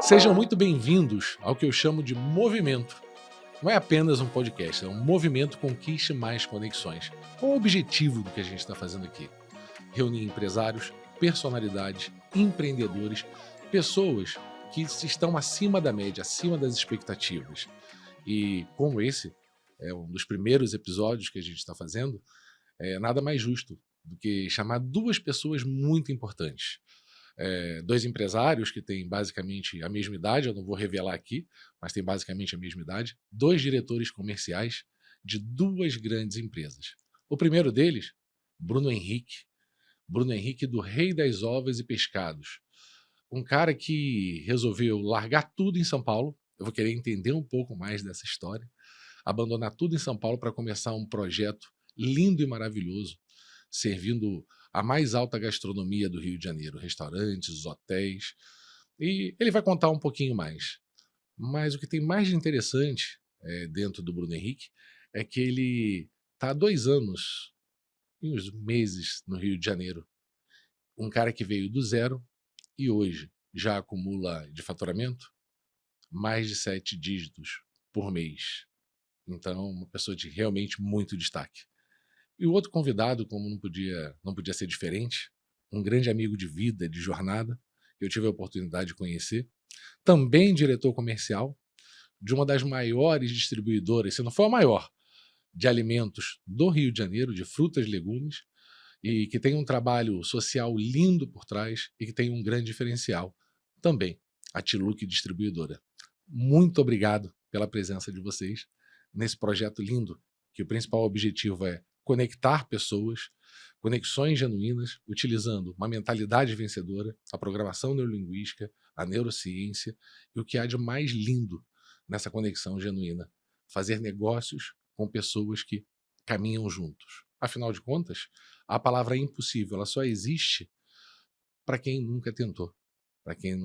Sejam muito bem-vindos ao que eu chamo de movimento. Não é apenas um podcast, é um movimento Conquiste Mais Conexões. Qual é o objetivo do que a gente está fazendo aqui? Reunir empresários, personalidades, empreendedores, pessoas que estão acima da média, acima das expectativas. E como esse é um dos primeiros episódios que a gente está fazendo, é nada mais justo do que chamar duas pessoas muito importantes. Dois empresários que têm basicamente a mesma idade, eu não vou revelar aqui, mas têm basicamente a mesma idade, dois diretores comerciais de duas grandes empresas. O primeiro deles, Bruno Henrique do Rei das Ovas e Pescados. Um cara que resolveu largar tudo em São Paulo, eu vou querer entender um pouco mais dessa história, abandonar tudo em São Paulo para começar um projeto lindo e maravilhoso, servindo a mais alta gastronomia do Rio de Janeiro, restaurantes, hotéis, e ele vai contar um pouquinho mais. Mas o que tem mais de interessante dentro do Bruno Henrique é que ele está há 2 anos e uns meses no Rio de Janeiro. Um cara que veio do zero e hoje já acumula de faturamento mais de 7 dígitos por mês. Então, uma pessoa de realmente muito destaque. E o outro convidado, como não podia ser diferente, um grande amigo de vida, de jornada, que eu tive a oportunidade de conhecer, também diretor comercial de uma das maiores distribuidoras, se não for a maior, de alimentos do Rio de Janeiro, de frutas e legumes, e que tem um trabalho social lindo por trás e que tem um grande diferencial também, a Tiluc Distribuidora. Muito obrigado pela presença de vocês nesse projeto lindo, que o principal objetivo é conectar pessoas, conexões genuínas, utilizando uma mentalidade vencedora, a programação neurolinguística, a neurociência e o que há de mais lindo nessa conexão genuína, fazer negócios com pessoas que caminham juntos. Afinal de contas, a palavra impossível ela só existe para quem nunca tentou, para quem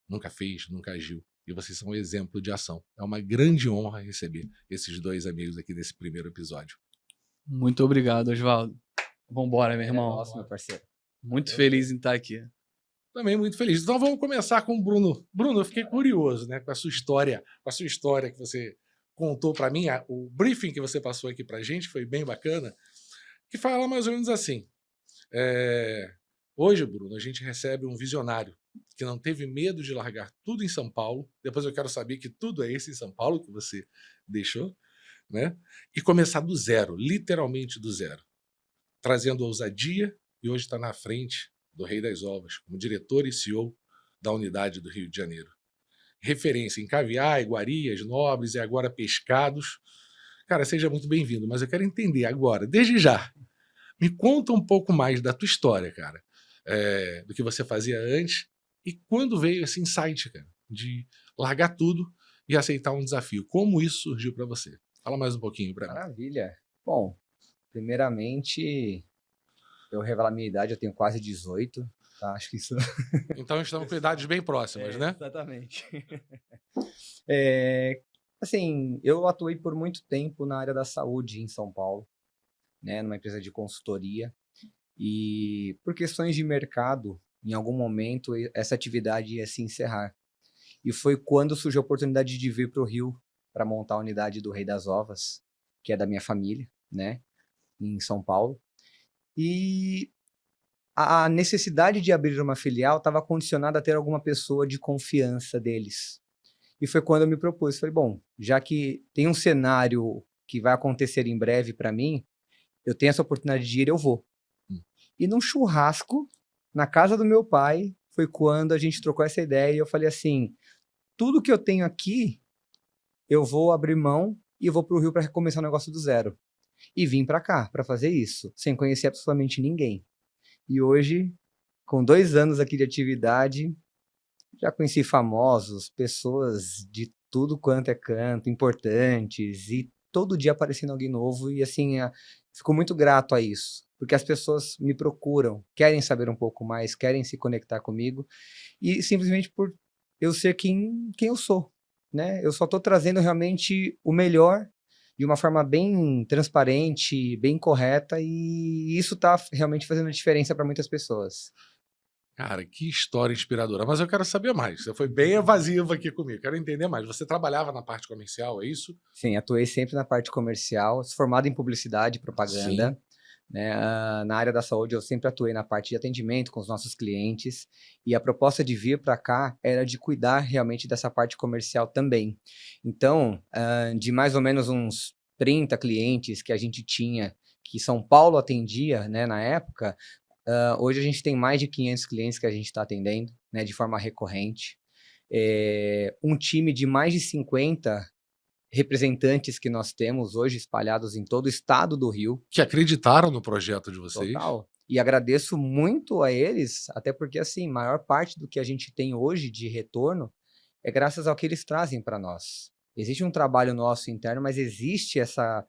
nunca fez, nunca agiu. E vocês são um exemplo de ação. É uma grande honra receber esses dois amigos aqui nesse primeiro episódio. Muito obrigado, Osvaldo. Vambora, meu irmão. Nossa, meu parceiro. Muito feliz em estar aqui. Também muito feliz. Então vamos começar com o Bruno. Bruno, eu fiquei curioso, né, com a sua história que você contou para mim, o briefing que você passou aqui pra gente foi bem bacana, que fala mais ou menos assim. Hoje, Bruno, a gente recebe um visionário que não teve medo de largar tudo em São Paulo. Depois eu quero saber que tudo é esse em São Paulo que você deixou, né? E começar do zero, literalmente do zero, trazendo ousadia e hoje está na frente do Rei das Ovas, como diretor e CEO da unidade do Rio de Janeiro. Referência em caviar, iguarias, nobres e agora pescados. Cara, seja muito bem-vindo, mas eu quero entender agora, desde já, me conta um pouco mais da tua história, cara, do que você fazia antes e quando veio esse insight, cara, de largar tudo e aceitar um desafio. Como isso surgiu para você? Fala mais um pouquinho para mim. Maravilha. Bom, primeiramente, eu revelar minha idade, eu tenho quase 18, tá? Acho que isso... Então estamos com idades bem próximas, né? Exatamente. Assim, eu atuei por muito tempo na área da saúde em São Paulo, né, numa empresa de consultoria, e por questões de mercado, em algum momento, essa atividade ia se encerrar. E foi quando surgiu a oportunidade de vir para o Rio para montar a unidade do Rei das Ovas, que é da minha família, né, em São Paulo. E a necessidade de abrir uma filial estava condicionada a ter alguma pessoa de confiança deles. E foi quando eu me propus, falei, bom, já que tem um cenário que vai acontecer em breve para mim, eu tenho essa oportunidade de ir, eu vou. E num churrasco, na casa do meu pai, foi quando a gente trocou essa ideia e eu falei assim, tudo que eu tenho aqui, eu vou abrir mão e eu vou para o Rio para recomeçar o negócio do zero. E vim para cá para fazer isso, sem conhecer absolutamente ninguém. E hoje, com 2 anos aqui de atividade, já conheci famosos, pessoas de tudo quanto é canto, importantes, e todo dia aparecendo alguém novo, e assim, fico muito grato a isso, porque as pessoas me procuram, querem saber um pouco mais, querem se conectar comigo, e simplesmente por eu ser quem eu sou, né? Eu só estou trazendo realmente o melhor, de uma forma bem transparente, bem correta, e isso está realmente fazendo diferença para muitas pessoas. Cara, que história inspiradora. Mas eu quero saber mais. Você foi bem evasivo aqui comigo. Quero entender mais. Você trabalhava na parte comercial, é isso? Sim, atuei sempre na parte comercial, sou formado em publicidade e propaganda. Sim. Né? Na área da saúde, eu sempre atuei na parte de atendimento com os nossos clientes. E a proposta de vir para cá era de cuidar realmente dessa parte comercial também. Então, de mais ou menos uns 30 clientes que a gente tinha, que São Paulo atendia, né, na época, hoje a gente tem mais de 500 clientes que a gente está atendendo, né, de forma recorrente. Um time de mais de 50 representantes que nós temos hoje espalhados em todo o estado do Rio. Que acreditaram no projeto de vocês. Total. E agradeço muito a eles, até porque, assim, maior parte do que a gente tem hoje de retorno é graças ao que eles trazem para nós. Existe um trabalho nosso interno, mas existe essa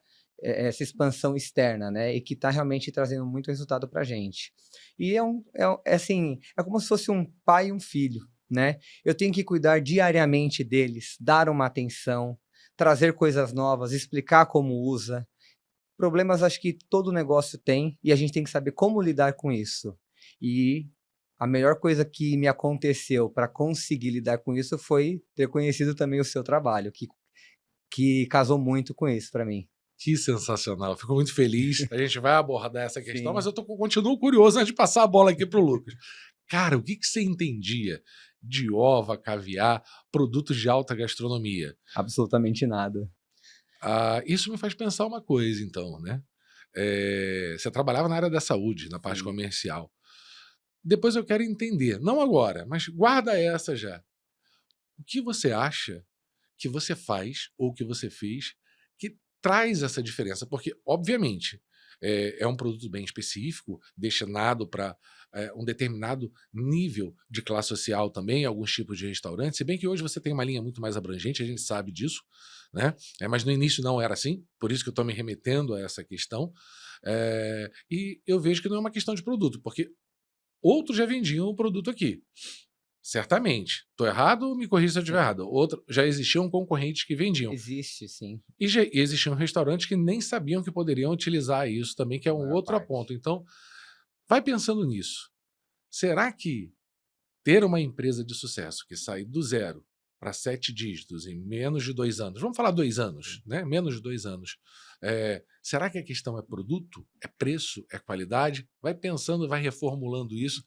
expansão externa, né? E que está realmente trazendo muito resultado para a gente. E assim, é como se fosse um pai e um filho, né? Eu tenho que cuidar diariamente deles, dar uma atenção, trazer coisas novas, explicar como usa. Problemas acho que todo negócio tem e a gente tem que saber como lidar com isso. E a melhor coisa que me aconteceu para conseguir lidar com isso foi ter conhecido também o seu trabalho, que casou muito com isso para mim. Que sensacional. Fico muito feliz. A gente vai abordar essa questão, Sim. mas eu continuo curioso antes de passar a bola aqui para o Lucas. Cara, o que você entendia de ova, caviar, produtos de alta gastronomia? Absolutamente nada. Isso me faz pensar uma coisa, então, né? Você trabalhava na área da saúde, na parte comercial. Depois eu quero entender, não agora, mas guarda essa já. O que você acha que você faz ou que você fez que traz essa diferença? Porque, obviamente, é um produto bem específico, destinado para um determinado nível de classe social também, alguns tipos de restaurantes, se bem que hoje você tem uma linha muito mais abrangente, a gente sabe disso, né? Mas no início não era assim, por isso que eu estou me remetendo a essa questão. E eu vejo que não é uma questão de produto, porque outros já vendiam o produto aqui. Certamente. Estou errado? Me corrija se eu estiver errado. Já existiam concorrentes que vendiam. Existe, sim. E já existiam restaurantes que nem sabiam que poderiam utilizar isso também, que é um outro ponto. Então, vai pensando nisso. Será que ter uma empresa de sucesso que sai do 0 para 7 dígitos em menos de 2 anos, vamos falar 2 anos, né? Menos de 2 anos. Será que a questão é produto? É preço? É qualidade? Vai pensando, vai reformulando isso,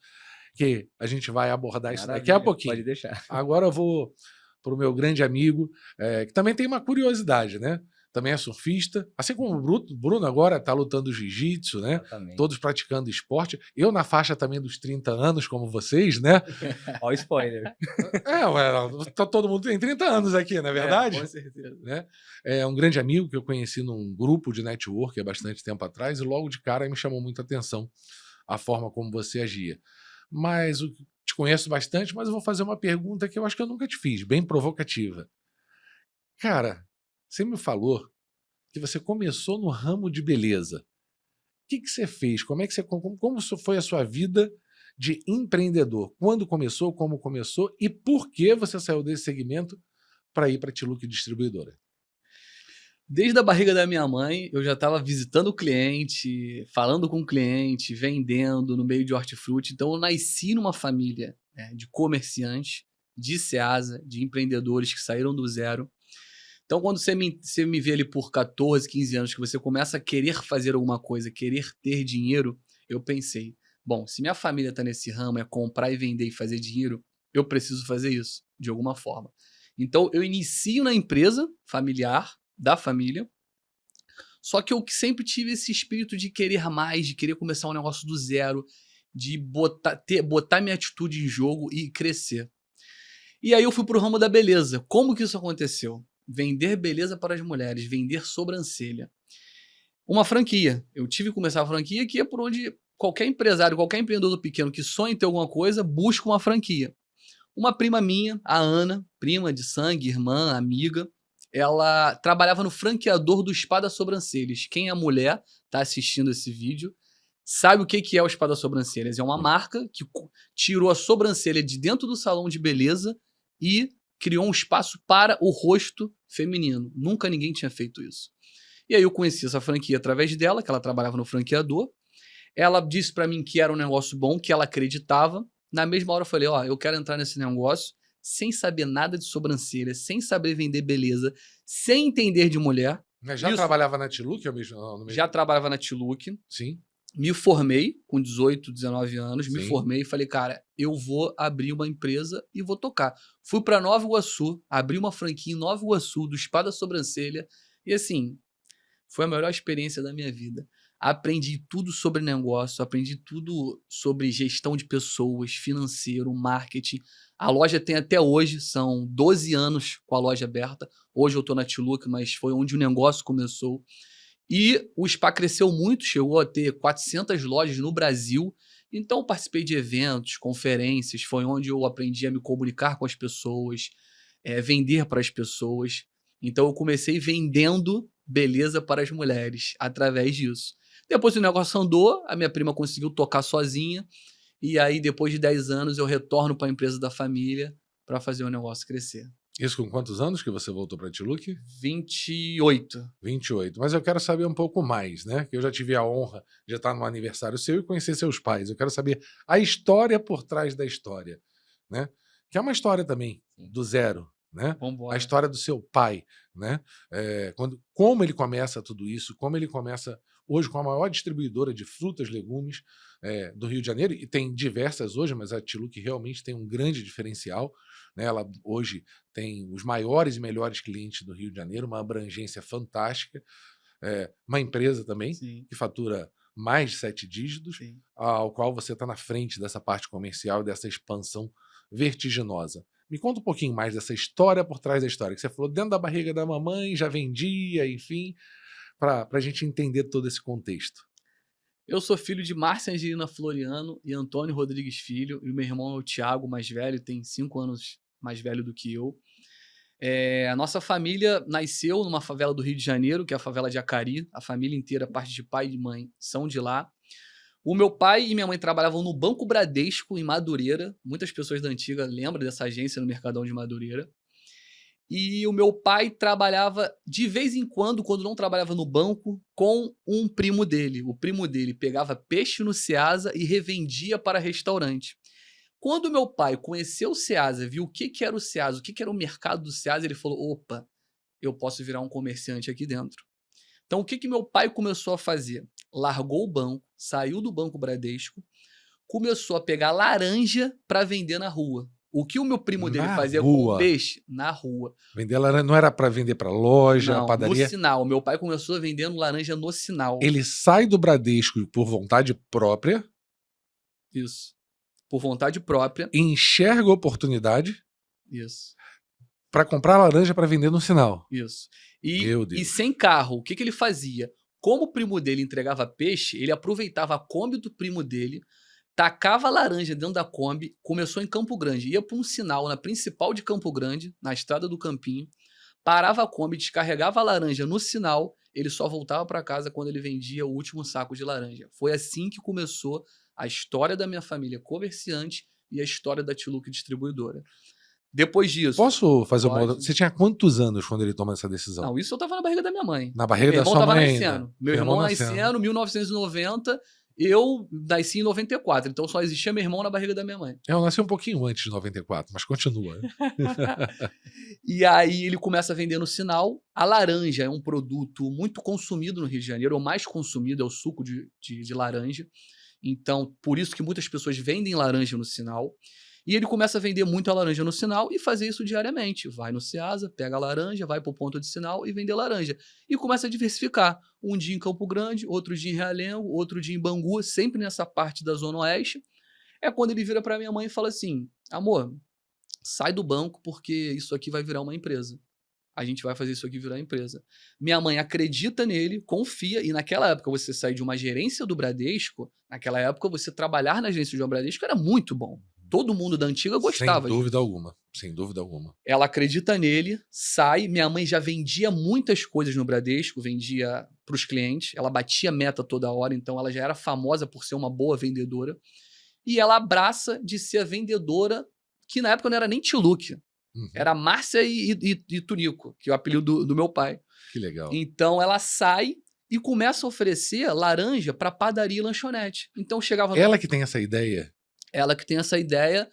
que a gente vai abordar isso daqui a pouquinho. Pode deixar. Agora eu vou para o meu grande amigo, que também tem uma curiosidade, né? Também é surfista, assim como o Bruno agora está lutando jiu-jitsu, né? Exatamente. Todos praticando esporte. Eu na faixa também dos 30 anos, como vocês, né? Ó o spoiler. Todo mundo tem 30 anos aqui, não é verdade? Com certeza. Né? É um grande amigo que eu conheci num grupo de network há bastante tempo atrás e logo de cara me chamou muita atenção a forma como você agia. Mas te conheço bastante, mas eu vou fazer uma pergunta que eu acho que eu nunca te fiz, bem provocativa. Cara, você me falou que você começou no ramo de beleza. O que você fez? Como foi a sua vida de empreendedor? Quando começou, como começou e por que você saiu desse segmento para ir para a T-Look Distribuidora? Desde a barriga da minha mãe, eu já estava visitando o cliente, falando com o cliente, vendendo no meio de hortifruti. Então, eu nasci numa família de comerciantes, de Ceasa, de empreendedores que saíram do 0. Então, quando você me vê ali por 14, 15 anos, que você começa a querer fazer alguma coisa, querer ter dinheiro, eu pensei, bom, se minha família está nesse ramo, é comprar e vender e fazer dinheiro, eu preciso fazer isso, de alguma forma. Então, eu inicio na empresa familiar, da família, só que eu sempre tive esse espírito de querer mais, de querer começar um negócio do 0, de botar minha atitude em jogo e crescer. E aí eu fui pro ramo da beleza. Como que isso aconteceu? Vender beleza para as mulheres, vender sobrancelha. Uma franquia. Eu tive que começar a franquia, que é por onde qualquer empresário, qualquer empreendedor pequeno que sonha em ter alguma coisa, busca uma franquia. Uma prima minha, a Ana, prima de sangue, irmã, amiga, ela trabalhava no franqueador do Spa das Sobrancelhas. Quem é mulher, tá assistindo esse vídeo, sabe o que é o Spa das Sobrancelhas. É uma marca que tirou a sobrancelha de dentro do salão de beleza e criou um espaço para o rosto feminino. Nunca ninguém tinha feito isso. E aí eu conheci essa franquia através dela, que ela trabalhava no franqueador. Ela disse para mim que era um negócio bom, que ela acreditava. Na mesma hora eu falei, ó, eu quero entrar nesse negócio sem saber nada de sobrancelha, sem saber vender beleza, sem entender de mulher. Mas já Isso. trabalhava na Tiluc? No mesmo... Já trabalhava na Tiluc. Sim. Me formei com 18, 19 anos, me Sim. formei e falei, cara, eu vou abrir uma empresa e vou tocar. Fui para Nova Iguaçu, abri uma franquia em Nova Iguaçu, do Spa da Sobrancelha, e assim, foi a melhor experiência da minha vida. Aprendi tudo sobre negócio, aprendi tudo sobre gestão de pessoas, financeiro, marketing. A loja tem até hoje, são 12 anos com a loja aberta. Hoje eu estou na Tiluc, mas foi onde o negócio começou. E o spa cresceu muito, chegou a ter 400 lojas no Brasil. Então, participei de eventos, conferências, foi onde eu aprendi a me comunicar com as pessoas, vender para as pessoas. Então, eu comecei vendendo beleza para as mulheres através disso. Depois o negócio andou, a minha prima conseguiu tocar sozinha. E aí, depois de 10 anos, eu retorno para a empresa da família para fazer o negócio crescer. Isso com quantos anos que você voltou para a Tiluc? 28. 28. Mas eu quero saber um pouco mais, né? Que eu já tive a honra de estar no aniversário seu e conhecer seus pais. Eu quero saber a história por trás da história, né? Que é uma história também, do zero, né? Vambora. A história do seu pai, né? Como ele começa tudo isso, como ele começa hoje com a maior distribuidora de frutas, legumes do Rio de Janeiro, e tem diversas hoje, mas a Tiluc realmente tem um grande diferencial, né? Ela hoje tem os maiores e melhores clientes do Rio de Janeiro, uma abrangência fantástica, uma empresa também, Sim. que fatura mais de 7 dígitos, Sim. ao qual você está na frente dessa parte comercial, dessa expansão vertiginosa. Me conta um pouquinho mais dessa história por trás da história, que você falou dentro da barriga da mamãe, já vendia, enfim, para a gente entender todo esse contexto. Eu sou filho de Márcia Angelina Floriano e Antônio Rodrigues Filho, e o meu irmão é o Thiago, mais velho, tem 5 anos mais velho do que eu. A nossa família nasceu numa favela do Rio de Janeiro, que é a favela de Acari. A família inteira, parte de pai e de mãe, são de lá. O meu pai e minha mãe trabalhavam no Banco Bradesco, em Madureira. Muitas pessoas da antiga lembram dessa agência no Mercadão de Madureira. E o meu pai trabalhava de vez em quando não trabalhava no banco, com um primo dele. O primo dele pegava peixe no Ceasa e revendia para restaurante. Quando meu pai conheceu o Ceasa, viu o que era o Ceasa, o que era o mercado do Ceasa, ele falou, opa, eu posso virar um comerciante aqui dentro. Então, o que meu pai começou a fazer? Largou o banco, saiu do Banco Bradesco, começou a pegar laranja para vender na rua. O que o meu primo dele fazia com o peixe? Na rua. Vender laranja não era para vender para loja, não, padaria? No sinal. Meu pai começou vendendo laranja no sinal. Ele sai do Bradesco por vontade própria. Isso. Por vontade própria. Enxerga a oportunidade. Isso. Para comprar laranja para vender no sinal. Isso. Meu Deus. E sem carro, o que ele fazia? Como o primo dele entregava peixe, ele aproveitava a Kombi do primo dele, tacava a laranja dentro da Kombi, começou em Campo Grande, ia para um sinal na principal de Campo Grande, na estrada do Campinho, parava a Kombi, descarregava a laranja no sinal, ele só voltava para casa quando ele vendia o último saco de laranja. Foi assim que começou a história da minha família comerciante e a história da Tiluc Distribuidora. Depois disso... Posso fazer uma... Você tinha quantos anos quando ele toma essa decisão? Não, isso eu tava na barriga da minha mãe. Na barriga da sua mãe ainda? Meu irmão nascendo em 1990, eu nasci em 94, então só existia meu irmão na barriga da minha mãe. Eu nasci um pouquinho antes de 94, mas continua. E aí ele começa a vender no sinal. A laranja é um produto muito consumido no Rio de Janeiro, o mais consumido é o suco de laranja. Então, por isso que muitas pessoas vendem laranja no sinal. E ele começa a vender muita laranja no sinal e fazer isso diariamente. Vai no Ceasa, pega a laranja, vai para o ponto de sinal e vender laranja. E começa a diversificar. Um dia em Campo Grande, outro dia em Realengo, outro dia em Bangu, sempre nessa parte da Zona Oeste. É quando ele vira para minha mãe e fala assim, amor, sai do banco porque isso aqui vai virar uma empresa. A gente vai fazer isso aqui virar empresa. Minha mãe acredita nele, confia, e naquela época você sair de uma gerência do Bradesco, naquela época você trabalhar na agência do Bradesco era muito bom. Todo mundo da antiga gostava. Sem dúvida alguma. Sem dúvida alguma. Ela acredita nele, sai. Minha mãe já vendia muitas coisas no Bradesco, vendia para os clientes. Ela batia meta toda hora, então ela já era famosa por ser uma boa vendedora. E ela abraça de ser a vendedora, que na época não era nem Tiluc. Era Márcia e Tunico, que é o apelido do meu pai. Que legal. Então ela sai e começa a oferecer laranja para padaria e lanchonete. Então chegava... Ela que tem essa ideia? ela que tem essa ideia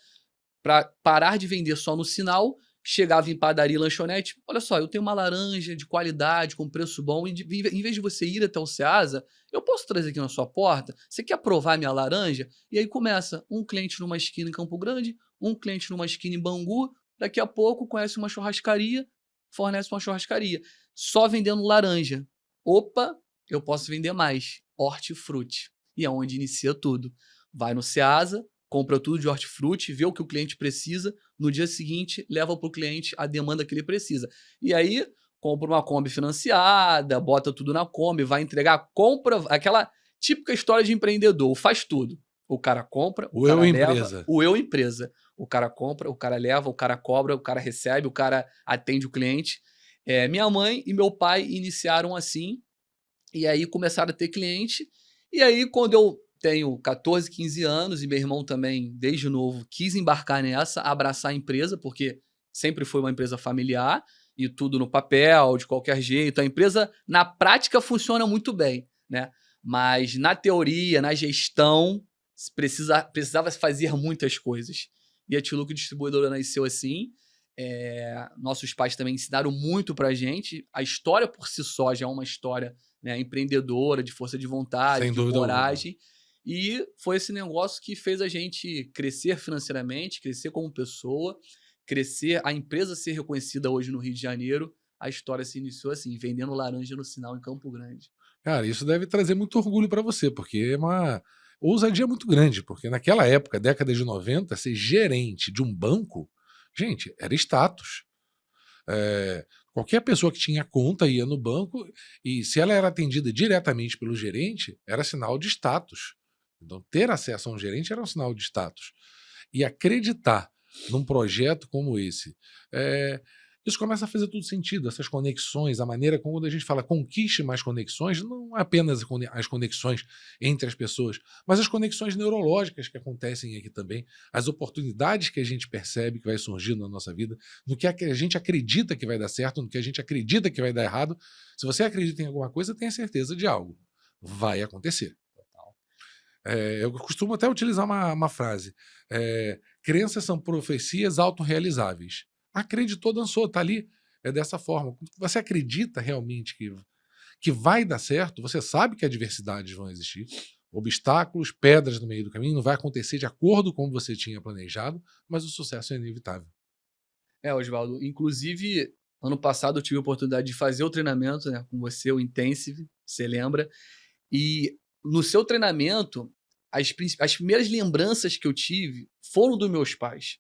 para parar de vender só no sinal, chegava em padaria e lanchonete, olha só, eu tenho uma laranja de qualidade, com preço bom, e em vez de você ir até o Ceasa, eu posso trazer aqui na sua porta? Você quer provar minha laranja? E aí começa um cliente numa esquina em Campo Grande, um cliente numa esquina em Bangu, daqui a pouco conhece uma churrascaria, fornece uma churrascaria, só vendendo laranja. Opa, eu posso vender mais, hortifruti. E é onde inicia tudo. Vai no Ceasa, compra tudo de hortifruti, vê o que o cliente precisa, no dia seguinte leva para o cliente a demanda que ele precisa. E aí compra uma Kombi financiada, bota tudo na Kombi, vai entregar, compra, aquela típica história de empreendedor, faz tudo. O cara compra, o cara leva, o eu empresa. O cara compra, o cara leva, o cara cobra, o cara recebe, o cara atende o cliente. Minha mãe e meu pai iniciaram assim, e aí começaram a ter cliente, e aí quando eu tenho 14, 15 anos, e meu irmão também, desde novo, quis embarcar nessa, abraçar a empresa, porque sempre foi uma empresa familiar, e tudo no papel, de qualquer jeito. A empresa, na prática, funciona muito bem, né? Mas na teoria, na gestão, precisava fazer muitas coisas. E a Tluc Distribuidora nasceu assim. Nossos pais também ensinaram muito pra gente. A história por si só já é uma história, né, empreendedora, de força de vontade, Sem de dúvida coragem. E foi esse negócio que fez a gente crescer financeiramente, crescer como pessoa, crescer, a empresa ser reconhecida hoje no Rio de Janeiro. A história se iniciou assim, vendendo laranja no sinal em Campo Grande. Cara, isso deve trazer muito orgulho para você, porque é uma ousadia muito grande, porque naquela época, década de 90, ser gerente de um banco, gente, era status. Qualquer pessoa que tinha conta ia no banco e se ela era atendida diretamente pelo gerente, era sinal de status. Então, ter acesso a um gerente era um sinal de status. E acreditar num projeto como esse, isso começa a fazer todo sentido, essas conexões, a maneira como a gente fala conquiste mais conexões, não apenas as conexões entre as pessoas, mas as conexões neurológicas que acontecem aqui também, as oportunidades que a gente percebe que vai surgindo na nossa vida, no que a gente acredita que vai dar certo, no que a gente acredita que vai dar errado. Se você acredita em alguma coisa, tenha certeza de algo. Vai acontecer. Eu costumo até utilizar uma frase. Crenças são profecias autorrealizáveis. Acreditou, dançou, tá ali. É dessa forma. Você acredita realmente que vai dar certo, você sabe que adversidades vão existir, obstáculos, pedras no meio do caminho, não vai acontecer de acordo com como você tinha planejado, mas o sucesso é inevitável. Oswaldo, inclusive, ano passado eu tive a oportunidade de fazer o treinamento, né, com você, o Intensive, você lembra? E no seu treinamento, as primeiras lembranças que eu tive foram dos meus pais.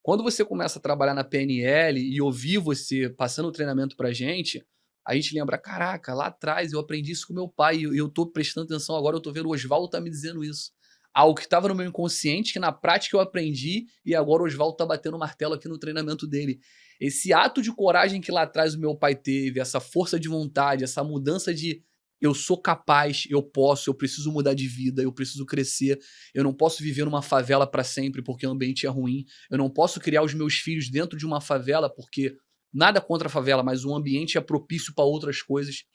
Quando você começa a trabalhar na PNL e ouvir você passando o treinamento pra gente, a gente lembra, caraca, lá atrás eu aprendi isso com meu pai e eu tô prestando atenção agora, eu tô vendo o Oswaldo tá me dizendo isso. Algo que estava no meu inconsciente, que na prática eu aprendi e agora o Oswaldo tá batendo o martelo aqui no treinamento dele. Esse ato de coragem que lá atrás o meu pai teve, essa força de vontade, essa mudança de eu sou capaz, eu posso, eu preciso mudar de vida, eu preciso crescer, eu não posso viver numa favela para sempre porque o ambiente é ruim, eu não posso criar os meus filhos dentro de uma favela porque nada contra a favela, mas o ambiente é propício para outras coisas.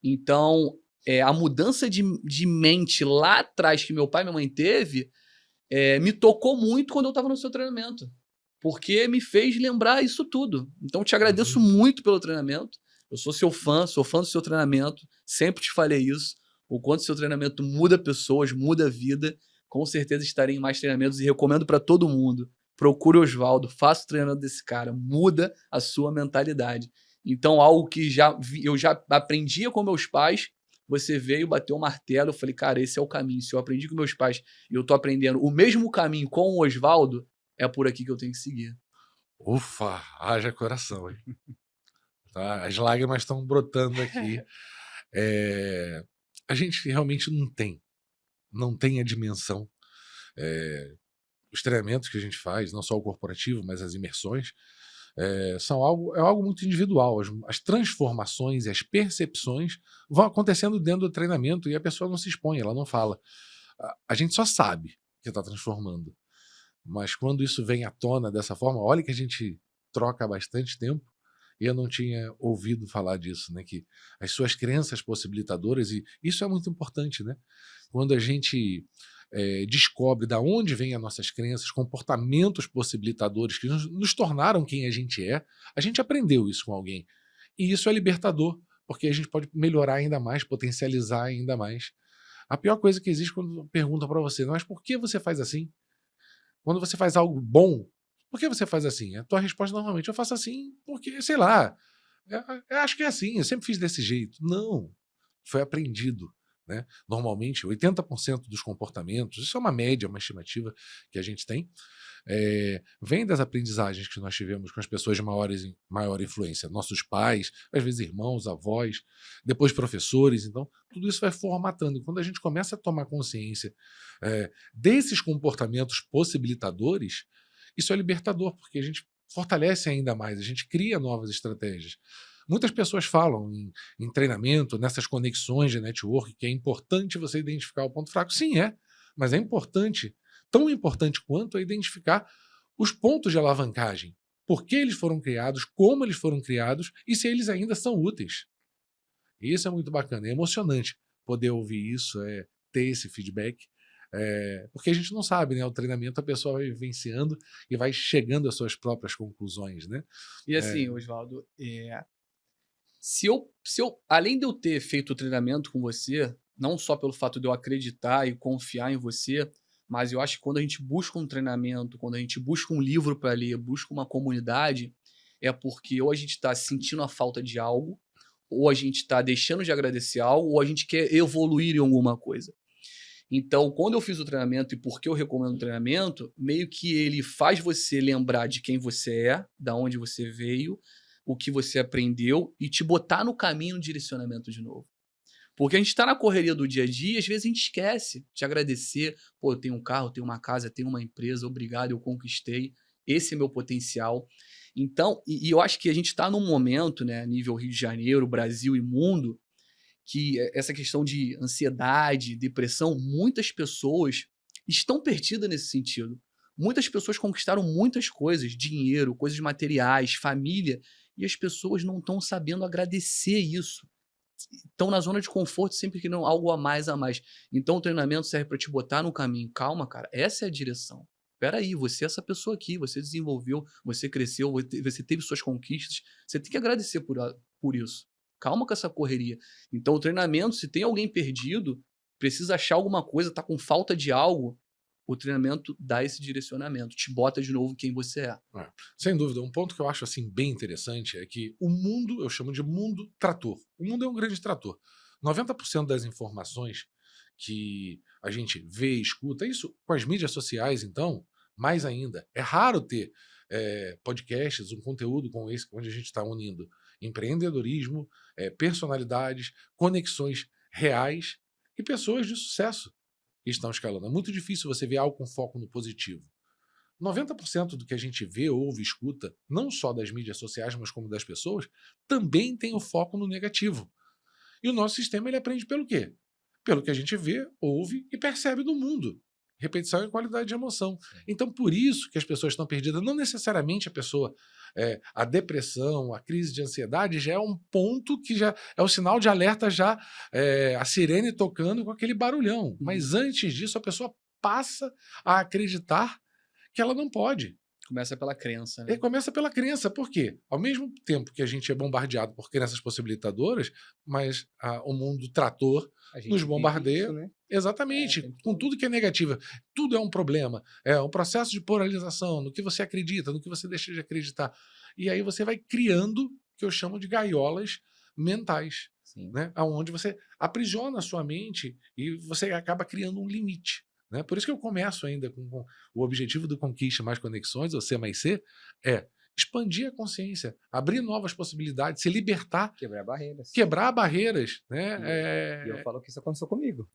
Então, a mudança de mente lá atrás que meu pai e minha mãe teve me tocou muito quando eu estava no seu treinamento, porque me fez lembrar isso tudo. Então, te agradeço muito pelo treinamento. Eu sou seu fã, sou fã do seu treinamento, sempre te falei isso. O quanto seu treinamento muda pessoas, muda a vida. Com certeza estarei em mais treinamentos e recomendo para todo mundo. Procure o Oswaldo, faça o treinamento desse cara, muda a sua mentalidade. Então, algo que eu já aprendia com meus pais, você veio, bateu o martelo, eu falei, cara, esse é o caminho. Se eu aprendi com meus pais e eu tô aprendendo o mesmo caminho com o Oswaldo, é por aqui que eu tenho que seguir. Ufa, haja coração, hein? Tá? As lágrimas estão brotando aqui. A gente realmente não tem a dimensão. Os treinamentos que a gente faz, não só o corporativo, mas as imersões, é algo muito individual. As transformações e as percepções vão acontecendo dentro do treinamento e a pessoa não se expõe, ela não fala. A gente só sabe que está transformando. Mas quando isso vem à tona dessa forma, olha que a gente troca há bastante tempo e eu não tinha ouvido falar disso, né? Que as suas crenças possibilitadoras, e isso é muito importante, né? Quando a gente descobre da onde vêm as nossas crenças, comportamentos possibilitadores que nos tornaram quem a gente aprendeu isso com alguém. E isso é libertador, porque a gente pode melhorar ainda mais, potencializar ainda mais. A pior coisa que existe quando perguntam para você, mas por que você faz assim? Quando você faz algo bom, por que você faz assim? A tua resposta normalmente, eu faço assim porque, sei lá, eu acho que é assim, eu sempre fiz desse jeito. Não, foi aprendido. Né? Normalmente, 80% dos comportamentos, isso é uma média, uma estimativa que a gente tem, vem das aprendizagens que nós tivemos com as pessoas de maior influência. Nossos pais, às vezes irmãos, avós, depois professores. Então, tudo isso vai formatando. E quando a gente começa a tomar consciência desses comportamentos possibilitadores, isso é libertador, porque a gente fortalece ainda mais, a gente cria novas estratégias. Muitas pessoas falam em treinamento, nessas conexões de network, que é importante você identificar o ponto fraco. Sim, mas é importante, tão importante quanto é identificar os pontos de alavancagem. Por que eles foram criados, como eles foram criados e se eles ainda são úteis. Isso é muito bacana, é emocionante poder ouvir isso, ter esse feedback, porque a gente não sabe, né? O treinamento a pessoa vai vivenciando e vai chegando às suas próprias conclusões, né? E assim, Oswaldo, se eu, além de eu ter feito o treinamento com você, não só pelo fato de eu acreditar e confiar em você, mas eu acho que quando a gente busca um treinamento, quando a gente busca um livro para ler, busca uma comunidade, é porque ou a gente está sentindo a falta de algo, ou a gente está deixando de agradecer algo, ou a gente quer evoluir em alguma coisa. Então, quando eu fiz o treinamento e por que eu recomendo o treinamento, meio que ele faz você lembrar de quem você é, da onde você veio, o que você aprendeu e te botar no caminho de direcionamento de novo. Porque a gente está na correria do dia a dia e às vezes a gente esquece de agradecer. Pô, eu tenho um carro, eu tenho uma casa, eu tenho uma empresa, obrigado, eu conquistei. Esse é meu potencial. Então, e eu acho que a gente está num momento, né, nível Rio de Janeiro, Brasil e mundo, que essa questão de ansiedade, depressão, muitas pessoas estão perdidas nesse sentido. Muitas pessoas conquistaram muitas coisas, dinheiro, coisas materiais, família, e as pessoas não estão sabendo agradecer isso. Estão na zona de conforto sempre querendo algo a mais a mais. Então o treinamento serve para te botar no caminho. Calma, cara, essa é a direção. Espera aí, você é essa pessoa aqui, você desenvolveu, você cresceu, você teve suas conquistas, você tem que agradecer por isso. Calma com essa correria. Então o treinamento, se tem alguém perdido, precisa achar alguma coisa, tá com falta de algo, o treinamento dá esse direcionamento, te bota de novo quem você é. Sem dúvida, um ponto que eu acho assim bem interessante é que o mundo, eu chamo de mundo trator. O mundo é um grande trator. 90% das informações que a gente vê e escuta, isso com as mídias sociais, então, mais ainda. É raro ter podcasts, um conteúdo como esse, onde a gente está unindo empreendedorismo, personalidades, conexões reais e pessoas de sucesso que estão escalando. É muito difícil você ver algo com foco no positivo. 90% do que a gente vê, ouve, escuta, não só das mídias sociais, mas como das pessoas, também tem o foco no negativo. E o nosso sistema ele aprende pelo quê? Pelo que a gente vê, ouve e percebe do mundo. Repetição e qualidade de emoção. Então, por isso que as pessoas estão perdidas. Não necessariamente a pessoa, a depressão, a crise de ansiedade já é um ponto que já é o sinal de alerta, já a sirene tocando com aquele barulhão. Mas antes disso, a pessoa passa a acreditar que ela não pode. Começa pela crença, né? Começa pela crença. Por quê? Ao mesmo tempo que a gente é bombardeado por crenças possibilitadoras, mas o mundo trator nos bombardeia. Isso, né? Exatamente, com tudo que é negativo. Tudo é um problema. É um processo de polarização no que você acredita, no que você deixa de acreditar. E aí você vai criando o que eu chamo de gaiolas mentais, né? Onde você aprisiona a sua mente e você acaba criando um limite. Né? Por isso que eu começo ainda com o objetivo do Conquiste Mais Conexões, ou C mais C, é expandir a consciência, abrir novas possibilidades, se libertar. Quebrar barreiras. Né? E eu falo que isso aconteceu comigo.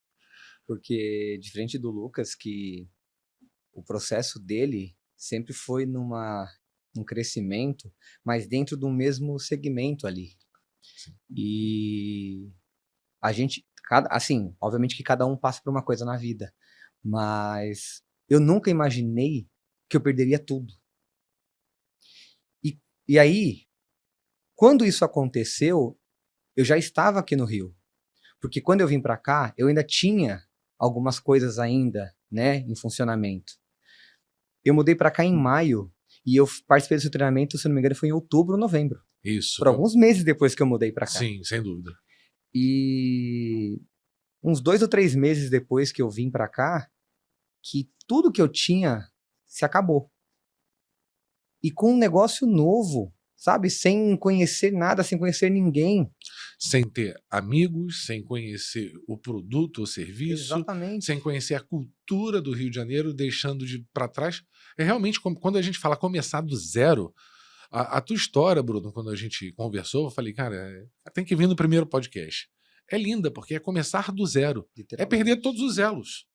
Porque, diferente do Lucas, que o processo dele sempre foi num crescimento, mas dentro do mesmo segmento ali. Sim. E a gente, assim, obviamente que cada um passa por uma coisa na vida, mas eu nunca imaginei que eu perderia tudo. E aí, quando isso aconteceu, eu já estava aqui no Rio. Porque quando eu vim para cá, eu ainda tinha algumas coisas ainda né, em funcionamento. Eu mudei para cá em maio e eu participei desse treinamento, se não me engano, foi em outubro ou novembro. Isso. Por alguns meses depois que eu mudei para cá. Sim, sem dúvida. E uns 2 ou 3 meses depois que eu vim para cá, que tudo que eu tinha se acabou. E com um negócio novo, sabe? Sem conhecer nada, sem conhecer ninguém. Sem ter amigos, sem conhecer o produto ou serviço, Exatamente. sem conhecer a cultura do Rio de Janeiro, deixando para trás. É realmente, quando a gente fala começar do zero, a tua história, Bruno, quando a gente conversou, eu falei, cara, tem que vir no primeiro podcast. É linda, porque é começar do zero. É perder todos os elos.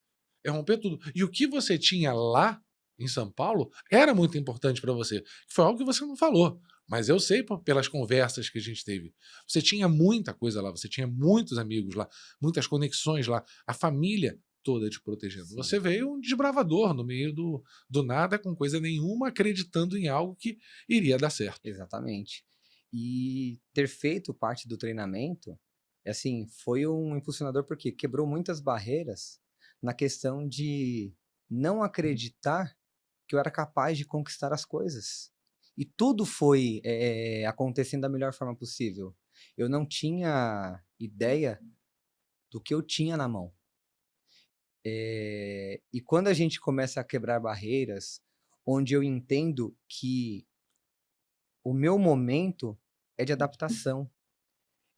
É romper tudo. E o que você tinha lá em São Paulo era muito importante para você. Foi algo que você não falou. Mas eu sei pelas conversas que a gente teve. Você tinha muita coisa lá, você tinha muitos amigos lá, muitas conexões lá, a família toda te protegendo. Sim. Você veio um desbravador no meio do nada, com coisa nenhuma, acreditando em algo que iria dar certo. Exatamente. E ter feito parte do treinamento, assim, foi um impulsionador porque quebrou muitas barreiras na questão de não acreditar que eu era capaz de conquistar as coisas. E tudo foi acontecendo da melhor forma possível. Eu não tinha ideia do que eu tinha na mão. E quando a gente começa a quebrar barreiras, onde eu entendo que o meu momento é de adaptação,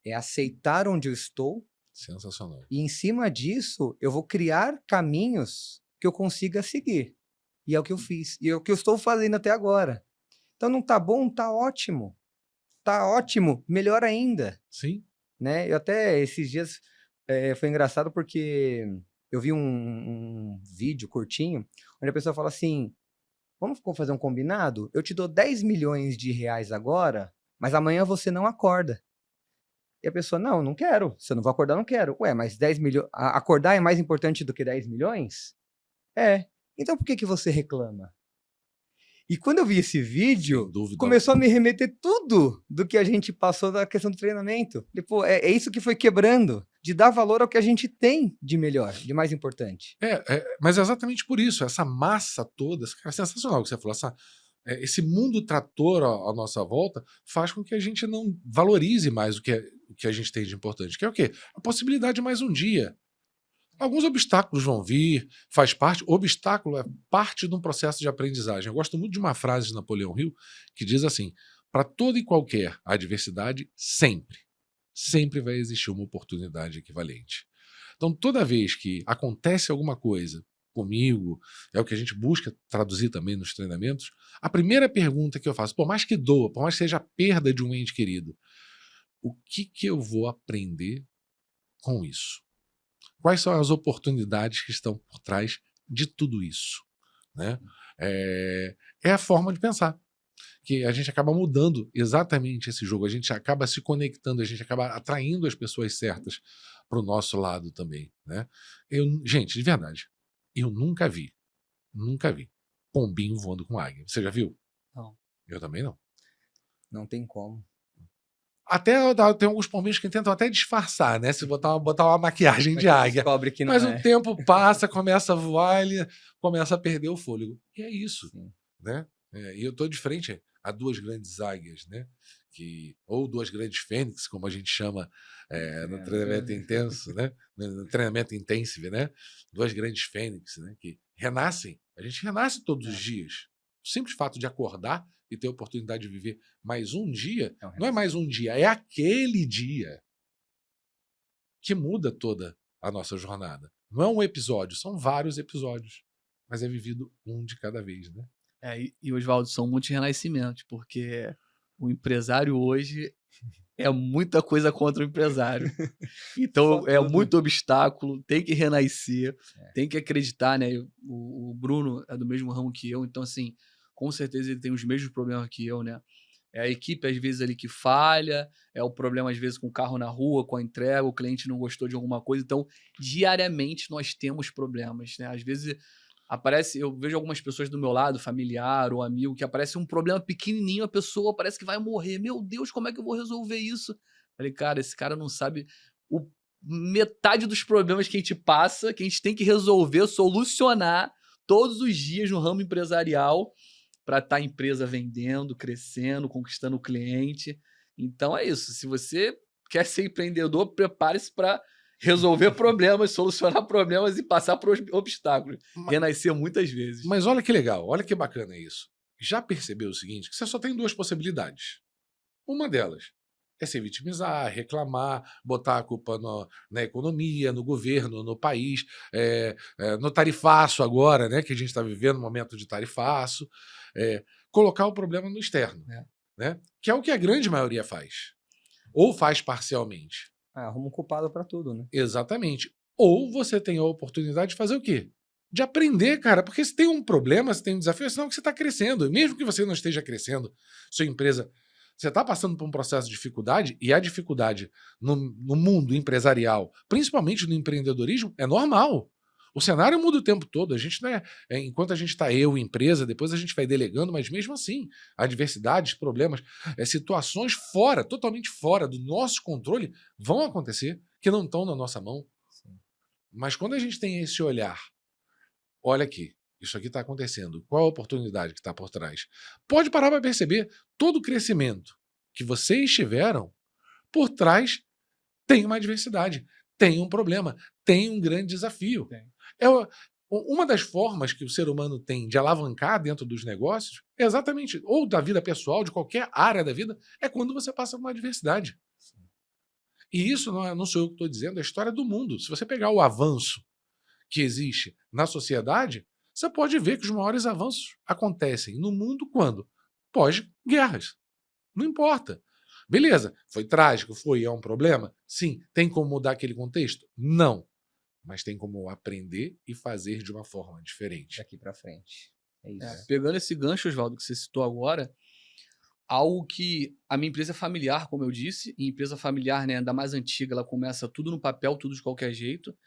é aceitar onde eu estou, Sensacional. e em cima disso eu vou criar caminhos que eu consiga seguir. E é o que eu fiz, e é o que eu estou fazendo até agora. Então não tá bom, tá ótimo. Tá ótimo, melhor ainda. Sim. Né? Eu até esses dias foi engraçado porque eu vi um vídeo curtinho onde a pessoa fala assim: vamos fazer um combinado? Eu te dou 10 milhões de reais agora, mas amanhã você não acorda. E a pessoa, não, não quero. Se eu não vou acordar, não quero. Ué, mas 10 milhões. Acordar é mais importante do que 10 milhões? É. Então por que você reclama? E quando eu vi esse vídeo, começou a me remeter tudo do que a gente passou da questão do treinamento. Pô, é isso que foi quebrando, de dar valor ao que a gente tem de melhor, de mais importante. Mas é exatamente por isso, essa massa toda, cara, sensacional o que você falou, esse mundo trator à nossa volta faz com que a gente não valorize mais o que a gente tem de importante, que é o quê? A possibilidade de mais um dia. Alguns obstáculos vão vir, faz parte. Obstáculo é parte de um processo de aprendizagem. Eu gosto muito de uma frase de Napoleão Hill que diz assim: para toda e qualquer adversidade, sempre vai existir uma oportunidade equivalente. Então, toda vez que acontece alguma coisa comigo, é o que a gente busca traduzir também nos treinamentos, a primeira pergunta que eu faço, por mais que doa, por mais que seja a perda de um ente querido, o que eu vou aprender com isso? Quais são as oportunidades que estão por trás de tudo isso? Né? É a forma de pensar. Que a gente acaba mudando exatamente esse jogo, a gente acaba se conectando, a gente acaba atraindo as pessoas certas para o nosso lado também. Né? Gente, de verdade, eu nunca vi pombinho voando com águia. Você já viu? Não. Eu também não. Não tem como. Até tem alguns pombinhos que tentam até disfarçar, né? Se botar uma maquiagem de águia. Que não mas o tempo passa, começa a voar, ele começa a perder o fôlego. E é isso. Né? E eu estou de frente a duas grandes águias, né? Ou duas grandes fênix, como a gente chama no treinamento intenso, né? No treinamento intensive, né? Duas grandes fênix, né? Que renascem. A gente renasce todos os dias. O simples fato de acordar e ter a oportunidade de viver mais um dia, não é mais um dia, é aquele dia que muda toda a nossa jornada. Não é um episódio, são vários episódios, mas é vivido um de cada vez, né? E Oswaldo, são muitos renascimentos, porque o empresário hoje é muita coisa contra o empresário. Então é muito obstáculo, tem que renascer, tem que acreditar, né? O Bruno é do mesmo ramo que eu, então assim, com certeza ele tem os mesmos problemas que eu, né? É a equipe às vezes ali que falha, é o problema às vezes com o carro na rua, com a entrega, o cliente não gostou de alguma coisa, então diariamente nós temos problemas, né? Às vezes eu vejo algumas pessoas do meu lado, familiar ou amigo, que aparece um problema pequenininho, a pessoa parece que vai morrer. Meu Deus, como é que eu vou resolver isso? Falei, cara, esse cara não sabe metade dos problemas que a gente passa, que a gente tem que resolver, solucionar todos os dias no ramo empresarial para estar a empresa vendendo, crescendo, conquistando o cliente. Então é isso. Se você quer ser empreendedor, prepare-se para resolver problemas, solucionar problemas e passar por obstáculos. Renascer muitas vezes. Mas olha que legal, olha que bacana isso. Já percebeu o seguinte, que você só tem duas possibilidades. Uma delas é se vitimizar, reclamar, botar a culpa na economia, no governo, no país, no tarifaço agora, né, que a gente está vivendo um momento de tarifaço, colocar o problema no externo, né, que é o que a grande maioria faz. Ou faz parcialmente. Arruma um culpado para tudo, né? Exatamente. Ou você tem a oportunidade de fazer o quê? De aprender, cara, porque se tem um problema, se tem um desafio, é sinal que você está crescendo. E mesmo que você não esteja crescendo, sua empresa, você está passando por um processo de dificuldade, e a dificuldade no mundo empresarial, principalmente no empreendedorismo, é normal. O cenário muda o tempo todo. A gente, né, enquanto a gente está empresa, depois a gente vai delegando, mas mesmo assim, adversidades, problemas, situações fora, totalmente fora do nosso controle, vão acontecer, que não estão na nossa mão. Sim. Mas quando a gente tem esse olhar, olha aqui, isso aqui está acontecendo, qual a oportunidade que está por trás? Pode parar para perceber, todo o crescimento que vocês tiveram, por trás tem uma adversidade, tem um problema, tem um grande desafio. Uma das formas que o ser humano tem de alavancar dentro dos negócios, é exatamente, ou da vida pessoal, de qualquer área da vida, é quando você passa por uma adversidade. E isso não sou eu que estou dizendo, é a história do mundo. Se você pegar o avanço que existe na sociedade, você pode ver que os maiores avanços acontecem no mundo quando? Pós-guerras. Não importa. Beleza, foi trágico, é um problema? Sim. Tem como mudar aquele contexto? Não. Mas tem como aprender e fazer de uma forma diferente. Daqui para frente. É isso. Pegando esse gancho, Oswaldo, que você citou agora, algo que a minha empresa é familiar, como eu disse, e empresa familiar, né, ainda mais antiga, ela começa tudo no papel, tudo de qualquer jeito.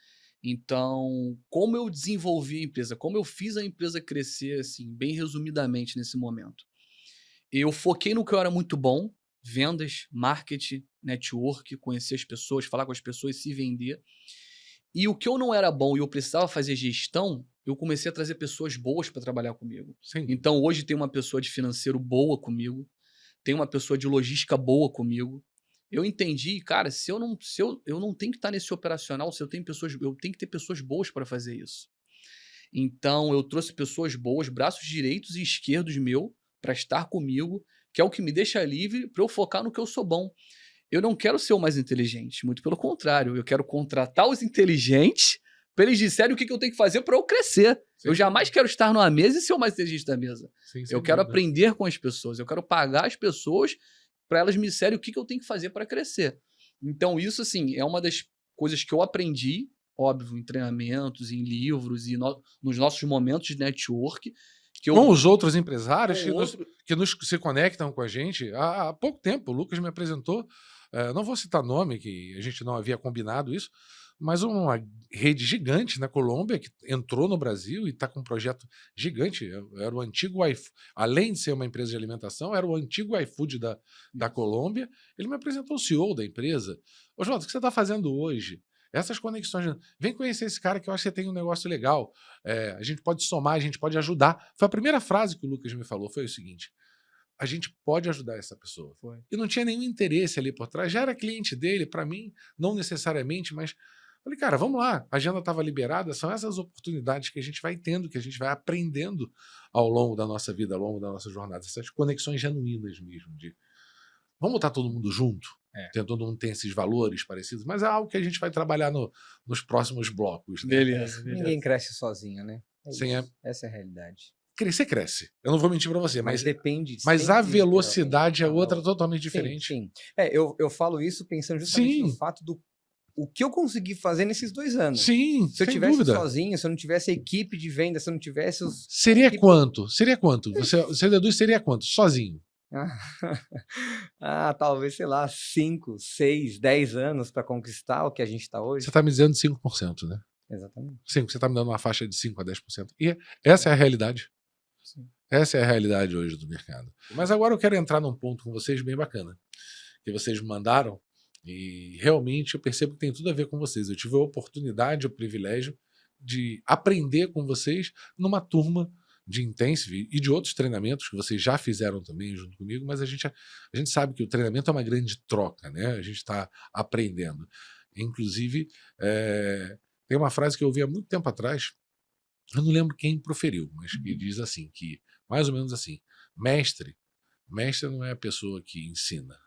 Então, como eu desenvolvi a empresa, como eu fiz a empresa crescer, assim, bem resumidamente nesse momento. Eu foquei no que eu era muito bom, vendas, marketing, network, conhecer as pessoas, falar com as pessoas, se vender. E o que eu não era bom e eu precisava fazer gestão, eu comecei a trazer pessoas boas para trabalhar comigo. Sim. Então, hoje tem uma pessoa de financeiro boa comigo, tem uma pessoa de logística boa comigo. Eu entendi, cara, eu não tenho que estar nesse operacional, se eu tenho eu tenho que ter pessoas boas para fazer isso. Então, eu trouxe pessoas boas, braços direitos e esquerdos meu, para estar comigo, que é o que me deixa livre para eu focar no que eu sou bom. Eu não quero ser o mais inteligente, muito pelo contrário, eu quero contratar os inteligentes para eles disserem o que eu tenho que fazer para eu crescer. Sim. Eu jamais quero estar numa mesa e ser o mais inteligente da mesa. Sim, eu quero aprender com as pessoas, eu quero pagar as pessoas para elas me disserem o que eu tenho que fazer para crescer. Então isso, assim, é uma das coisas que eu aprendi, óbvio, em treinamentos, em livros e nos nossos momentos de network. Com os outros empresários que se conectam com a gente. Há pouco tempo, o Lucas me apresentou, não vou citar nome, que a gente não havia combinado isso, mas uma rede gigante na Colômbia que entrou no Brasil e está com um projeto gigante. Era o antigo iFood, além de ser uma empresa de alimentação, era o antigo iFood da Colômbia. Ele me apresentou o CEO da empresa. Oswaldo, o que você está fazendo hoje? Essas conexões, vem conhecer esse cara que eu acho que você tem um negócio legal, a gente pode somar, a gente pode ajudar. Foi a primeira frase que o Lucas me falou, foi o seguinte: a gente pode ajudar essa pessoa. E não tinha nenhum interesse ali por trás, já era cliente dele, para mim, não necessariamente, mas falei, cara, vamos lá, a agenda estava liberada, são essas oportunidades que a gente vai tendo, que a gente vai aprendendo ao longo da nossa vida, ao longo da nossa jornada, essas conexões genuínas mesmo, de vamos estar todo mundo junto, todo mundo tem esses valores parecidos, mas é algo que a gente vai trabalhar nos próximos blocos. Né? Beleza. Ninguém cresce sozinho, né? Essa é a realidade. Crescer, cresce. Eu não vou mentir para você, mas depende. Mas a velocidade é outra totalmente diferente. Sim. Eu falo isso pensando justamente no fato do o que eu consegui fazer nesses 2 anos. Sim, se eu tivesse sozinho, se eu não tivesse a equipe de venda, se eu não tivesse os... Seria quanto? Seria quanto? Você deduz seria quanto? Sozinho? Talvez, sei lá, 5, 6, 10 anos para conquistar o que a gente está hoje. Você está me dizendo 5%, né? Exatamente. Sim, você está me dando uma faixa de 5 a 10%. E essa é a realidade. Sim. Essa é a realidade hoje do mercado. Mas agora eu quero entrar num ponto com vocês bem bacana, que vocês me mandaram, E realmente eu percebo que tem tudo a ver com vocês. Eu tive a oportunidade, o privilégio de aprender com vocês numa turma de Intensive e de outros treinamentos que vocês já fizeram também junto comigo, mas a gente sabe que o treinamento é uma grande troca, né? A gente está aprendendo. Inclusive, tem uma frase que eu ouvi há muito tempo atrás, eu não lembro quem proferiu, mas que diz assim, que mais ou menos assim, mestre não é a pessoa que ensina,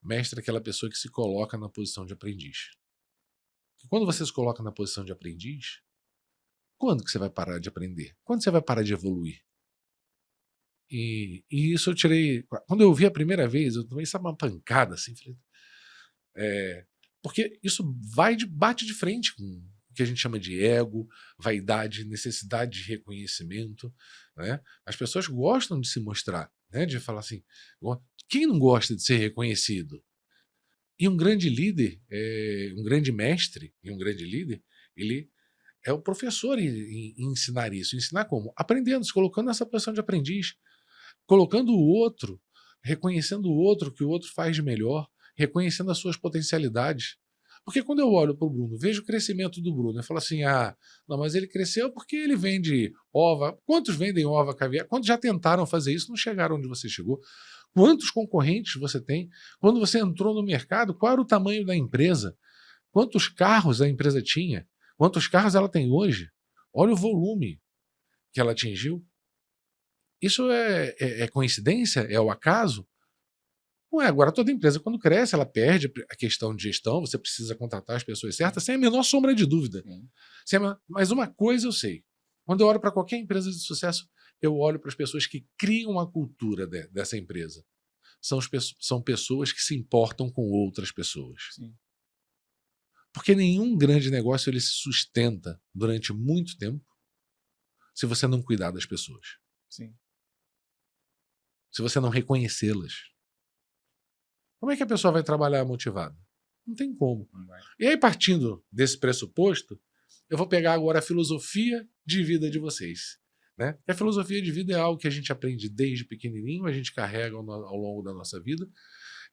mestre é aquela pessoa que se coloca na posição de aprendiz. E quando você se coloca na posição de aprendiz, quando que você vai parar de aprender? Quando você vai parar de evoluir? E isso eu tirei. Quando eu vi a primeira vez, eu tomei uma pancada assim. Falei, porque isso bate de frente com o que a gente chama de ego, vaidade, necessidade de reconhecimento. Né? As pessoas gostam de se mostrar, né? De falar assim. Quem não gosta de ser reconhecido? E um grande líder, um grande mestre e um grande líder, ele é o professor em ensinar isso. Ensinar como? Aprendendo, se colocando nessa posição de aprendiz, colocando o outro, reconhecendo o outro, que o outro faz de melhor, reconhecendo as suas potencialidades. Porque quando eu olho para o Bruno, vejo o crescimento do Bruno, eu falo assim, não, mas ele cresceu porque ele vende ova. Quantos vendem ova, caviar? Quantos já tentaram fazer isso, não chegaram onde você chegou? Quantos concorrentes você tem? Quando você entrou no mercado, qual era o tamanho da empresa? Quantos carros a empresa tinha? Quantos carros ela tem hoje? Olha o volume que ela atingiu. Isso é coincidência? É o acaso? Não é. Agora, toda empresa, quando cresce, ela perde a questão de gestão, você precisa contratar as pessoas certas, sem a menor sombra de dúvida. Mas uma coisa eu sei. Quando eu olho para qualquer empresa de sucesso, eu olho para as pessoas que criam a cultura dessa empresa. São pessoas que se importam com outras pessoas. Sim. Porque nenhum grande negócio ele se sustenta durante muito tempo se você não cuidar das pessoas. Sim. Se você não reconhecê-las. Como é que a pessoa vai trabalhar motivada? Não tem como. E aí, partindo desse pressuposto, eu vou pegar agora a filosofia de vida de vocês. Né? A filosofia de vida é algo que a gente aprende desde pequenininho, a gente carrega ao longo da nossa vida.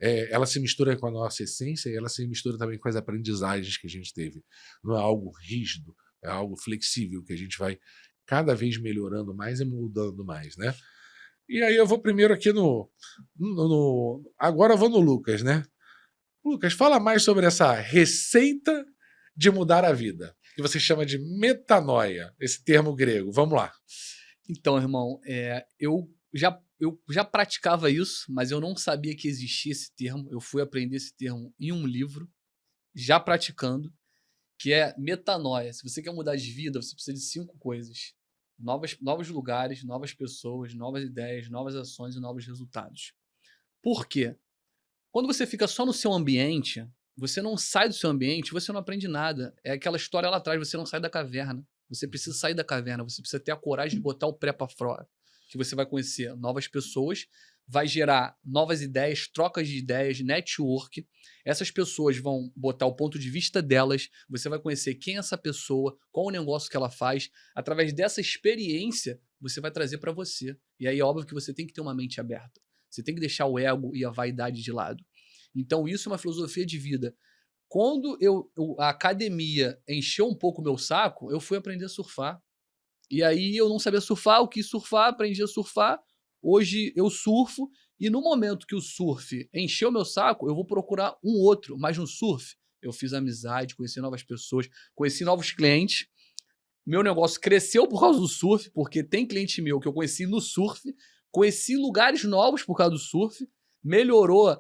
Ela se mistura com a nossa essência e ela se mistura também com as aprendizagens que a gente teve. Não é algo rígido, é algo flexível que a gente vai cada vez melhorando mais e mudando mais, né? E aí eu vou primeiro aqui agora eu vou no Lucas, né? Lucas, fala mais sobre essa receita de mudar a vida, que você chama de metanoia, esse termo grego. Vamos lá. Então, irmão, eu já praticava isso, mas eu não sabia que existia esse termo. Eu fui aprender esse termo em um livro, já praticando, que é metanoia. Se você quer mudar de vida, você precisa de 5 coisas. Novos lugares, novas pessoas, novas ideias, novas ações e novos resultados. Por quê? Quando você fica só no seu ambiente, você não sai do seu ambiente, você não aprende nada. É aquela história lá atrás, você não sai da caverna. Você precisa sair da caverna, você precisa ter a coragem de botar o pé para fora. Que você vai conhecer novas pessoas, vai gerar novas ideias, trocas de ideias, network. Essas pessoas vão botar o ponto de vista delas, você vai conhecer quem é essa pessoa, qual o negócio que ela faz. Através dessa experiência, você vai trazer para você. E aí, óbvio que você tem que ter uma mente aberta. Você tem que deixar o ego e a vaidade de lado. Então, isso é uma filosofia de vida. Quando a academia encheu um pouco o meu saco, eu fui aprender a surfar. E aí eu não sabia surfar, eu quis surfar, aprendi a surfar. Hoje eu surfo e no momento que o surf encheu meu saco, eu vou procurar um outro, mas no surf eu fiz amizade, conheci novas pessoas, conheci novos clientes. Meu negócio cresceu por causa do surf, porque tem cliente meu que eu conheci no surf, conheci lugares novos por causa do surf, melhorou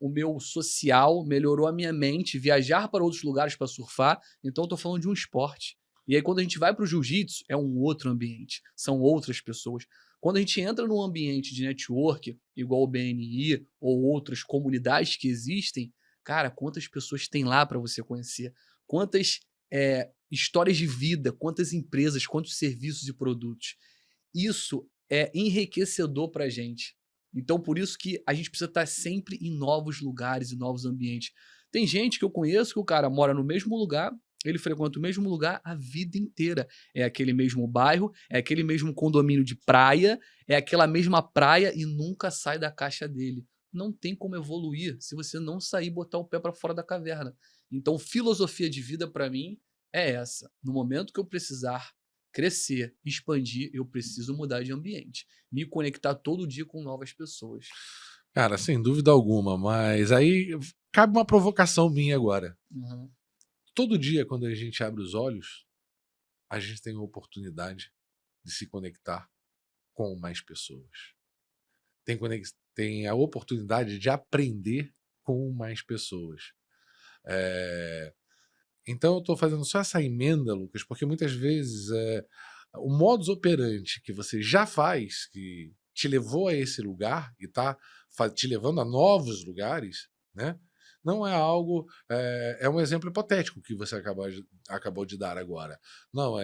o meu social, melhorou a minha mente, viajar para outros lugares para surfar. Então eu tô falando de um esporte. E aí, quando a gente vai para o jiu-jitsu, é um outro ambiente, são outras pessoas. Quando a gente entra num ambiente de network, igual o BNI ou outras comunidades que existem, cara, quantas pessoas tem lá para você conhecer? Quantas histórias de vida, quantas empresas, quantos serviços e produtos. Isso é enriquecedor para a gente. Então, por isso que a gente precisa estar sempre em novos lugares e novos ambientes. Tem gente que eu conheço que o cara mora no mesmo lugar, ele frequenta o mesmo lugar a vida inteira. É aquele mesmo bairro, é aquele mesmo condomínio de praia, é aquela mesma praia e nunca sai da caixa dele. não tem como evoluir se você não sair e botar o pé para fora da caverna. Então, filosofia de vida para mim é essa. No momento que eu precisar crescer, expandir, eu preciso mudar de ambiente, me conectar todo dia com novas pessoas. Cara, sem dúvida alguma, mas aí cabe uma provocação minha agora. Uhum. Todo dia, quando a gente abre os olhos, a gente tem a oportunidade de se conectar com mais pessoas. Tem a oportunidade de aprender com mais pessoas. Então eu estou fazendo só essa emenda, Lucas, porque muitas vezes o modus operandi que você já faz, que te levou a esse lugar e está te levando a novos lugares, né? Não é algo. É um exemplo hipotético que você acabou de dar agora. Não,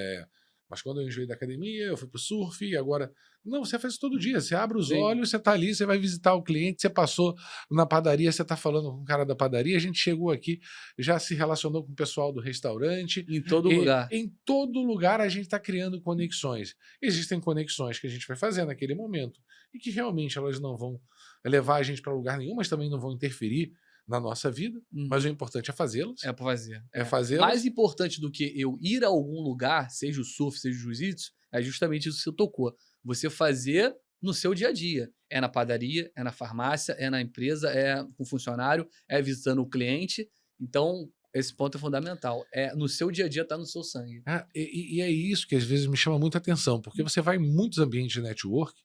mas quando eu enjoei da academia, eu fui para o surf e agora. Não, você faz isso todo dia. Você abre os Sim. olhos, você está ali, você vai visitar o cliente, você passou na padaria, você está falando com o cara da padaria, a gente chegou aqui, já se relacionou com o pessoal do restaurante. Em todo lugar. Em todo lugar a gente está criando conexões. Existem conexões que a gente vai fazer naquele momento e que realmente elas não vão levar a gente para lugar nenhum, mas também não vão interferir na nossa vida, mas o importante é fazê-las. É para fazer. É fazê-las. Mais importante do que eu ir a algum lugar, seja o surf, seja o jiu-jitsu, é justamente isso que você tocou. Você fazer no seu dia a dia. É na padaria, é na farmácia, é na empresa, é com o funcionário, é visitando o cliente. Então, esse ponto é fundamental. É no seu dia a dia, tá no seu sangue. E é isso que às vezes me chama muita atenção, porque você vai em muitos ambientes de network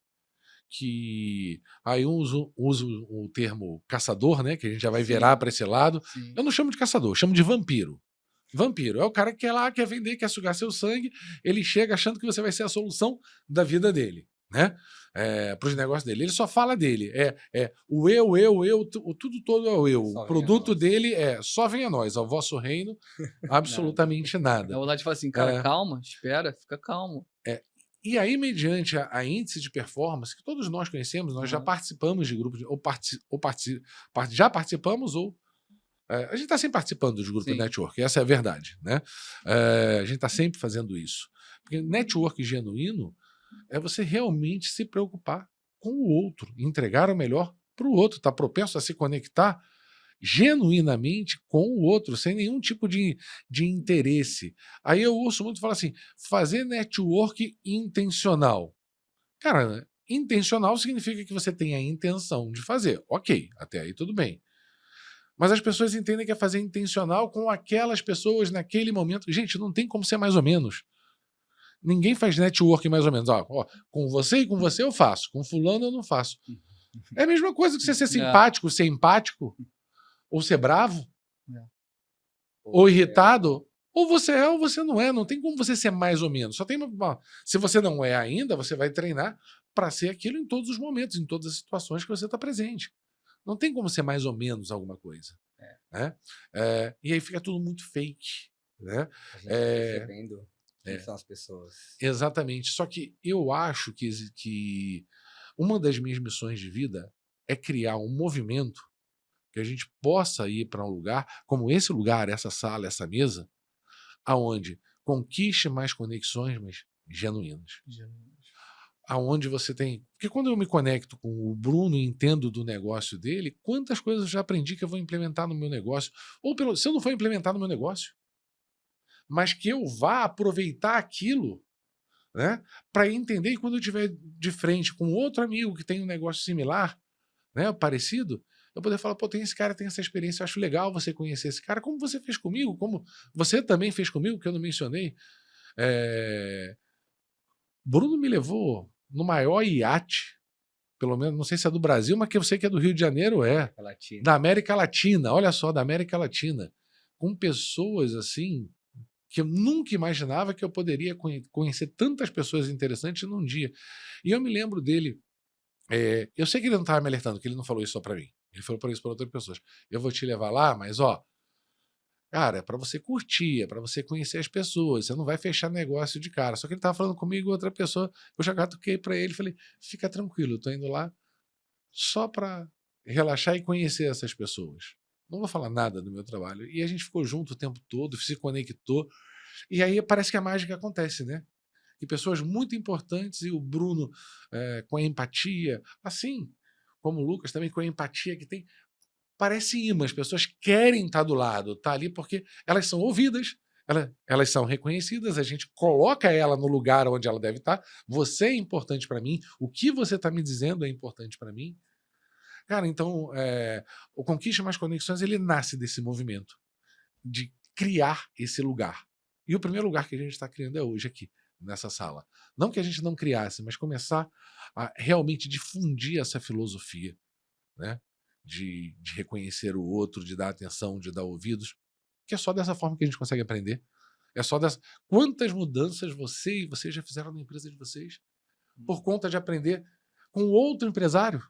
que aí usa o termo caçador, né? Que a gente já vai virar para esse lado. Sim. Eu não chamo de caçador, eu chamo de vampiro. Vampiro é o cara que quer lá, quer vender, quer sugar seu sangue. Ele chega achando que você vai ser a solução da vida dele, né? Para os negócios dele. Ele só fala dele. O eu, tudo todo é o eu. Só O produto dele é só venha a nós, ao vosso reino, absolutamente nada. Na verdade, fala assim, cara, calma, espera, fica calmo. E aí, mediante a índice de performance, que todos nós conhecemos, nós já participamos de grupos, já participamos ou. A gente está sempre participando dos grupos de network, essa é a verdade. Né? A gente está sempre fazendo isso. Porque network genuíno é você realmente se preocupar com o outro, entregar o melhor para o outro, está propenso a se conectar genuinamente com o outro, sem nenhum tipo de interesse. Aí eu ouço muito falar assim, fazer network intencional. Cara, intencional significa que você tem a intenção de fazer. Ok, até aí tudo bem. Mas as pessoas entendem que é fazer intencional com aquelas pessoas naquele momento. Gente, não tem como ser mais ou menos. Ninguém faz network mais ou menos. Com você e com você eu faço, com fulano eu não faço. É a mesma coisa que você ser simpático, ser empático, ou ser bravo, ou irritado, ou você é ou você não é. Não tem como você ser mais ou menos. Só tem se você não é ainda, você vai treinar para ser aquilo em todos os momentos, em todas as situações que você está presente. Não tem como ser mais ou menos alguma coisa. Né? E aí fica tudo muito fake. Né? A gente percebendo quem são as pessoas. Exatamente. Só que eu acho que uma das minhas missões de vida é criar um movimento que a gente possa ir para um lugar, como esse lugar, essa sala, essa mesa, aonde conquiste mais conexões, mas genuínas. Aonde você tem... Porque quando eu me conecto com o Bruno e entendo do negócio dele, quantas coisas eu já aprendi que eu vou implementar no meu negócio. Ou se eu não for implementar no meu negócio, mas que eu vá aproveitar aquilo, né, para entender, e quando eu estiver de frente com outro amigo que tem um negócio similar, né, parecido, eu poder falar, pô, tem esse cara, tem essa experiência, eu acho legal você conhecer esse cara, como você fez comigo, como você também fez comigo, que eu não mencionei. Bruno me levou no maior iate, pelo menos, não sei se é do Brasil, mas que eu sei que é do Rio de Janeiro, da América Latina, olha só, da América Latina, com pessoas assim, que eu nunca imaginava que eu poderia conhecer tantas pessoas interessantes num dia. E eu me lembro dele, eu sei que ele não estava me alertando, que ele não falou isso só para mim, ele falou para isso para outras pessoas. Eu vou te levar lá, mas cara, é para você curtir, é para você conhecer as pessoas, você não vai fechar negócio de cara. Só que ele estava falando comigo, outra pessoa, eu já catuquei para ele, falei, fica tranquilo, eu tô indo lá só para relaxar e conhecer essas pessoas. Não vou falar nada do meu trabalho. E a gente ficou junto o tempo todo, se conectou, e aí parece que a mágica acontece, né? E pessoas muito importantes, e o Bruno com a empatia, assim, como o Lucas, também com a empatia que tem, parece imã. As pessoas querem estar do lado, tá ali porque elas são ouvidas, elas são reconhecidas, a gente coloca ela no lugar onde ela deve estar. Você é importante para mim, o que você está me dizendo é importante para mim. Cara, então, o Conquiste Mais Conexões, ele nasce desse movimento de criar esse lugar. E o primeiro lugar que a gente está criando é hoje aqui, nessa sala. Não que a gente não criasse, mas começar a realmente difundir essa filosofia, né? De reconhecer o outro, de dar atenção, de dar ouvidos, que é só dessa forma que a gente consegue aprender. É só dessa. Quantas mudanças você e vocês já fizeram na empresa de vocês por conta de aprender com outro empresário?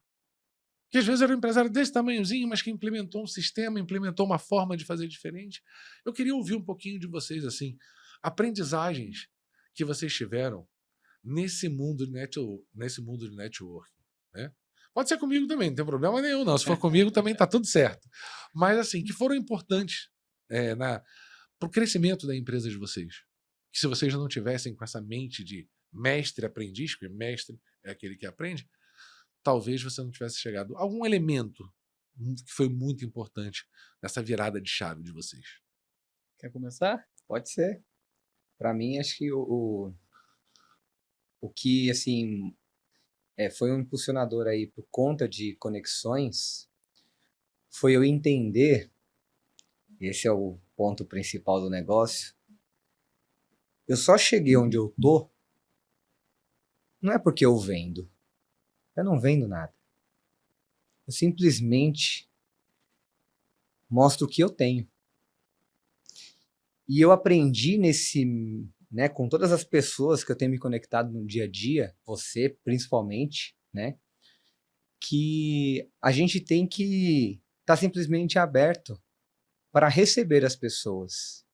Que às vezes era um empresário desse tamanhozinho, mas que implementou um sistema, implementou uma forma de fazer diferente. Eu queria ouvir um pouquinho de vocês, assim, aprendizagens que vocês tiveram nesse mundo de networking, né? Pode ser comigo também, não tem problema nenhum, não. Se for comigo, também está tudo certo. Mas, assim, que foram importantes para o crescimento da empresa de vocês. Que se vocês não tivessem com essa mente de mestre-aprendiz, porque mestre é aquele que aprende, talvez você não tivesse chegado a algum elemento que foi muito importante nessa virada de chave de vocês. Quer começar? Pode ser. Para mim, acho que o que, assim, foi um impulsionador aí por conta de conexões foi eu entender, esse é o ponto principal do negócio, eu só cheguei onde eu tô, não é porque eu vendo. Eu não vendo nada. Eu simplesmente mostro o que eu tenho. E eu aprendi com todas as pessoas que eu tenho me conectado no dia a dia, você principalmente, né, que a gente tem que estar simplesmente aberto para receber as pessoas.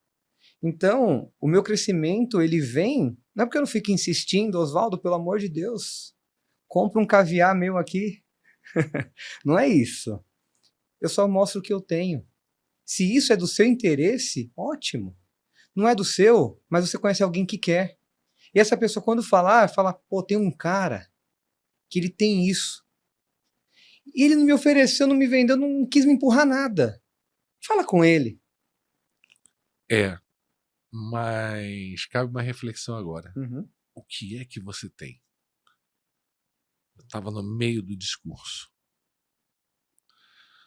Então, o meu crescimento, ele vem, não é porque eu não fico insistindo, Oswaldo, pelo amor de Deus, compra um caviar meu aqui. Não é isso. Eu só mostro o que eu tenho. Se isso é do seu interesse, ótimo. Não é do seu, mas você conhece alguém que quer. E essa pessoa, quando falar, fala, pô, tem um cara que ele tem isso. E ele não me ofereceu, não me vendeu, não quis me empurrar nada. Fala com ele. Mas cabe uma reflexão agora. Uhum. O que é que você tem? Eu estava no meio do discurso.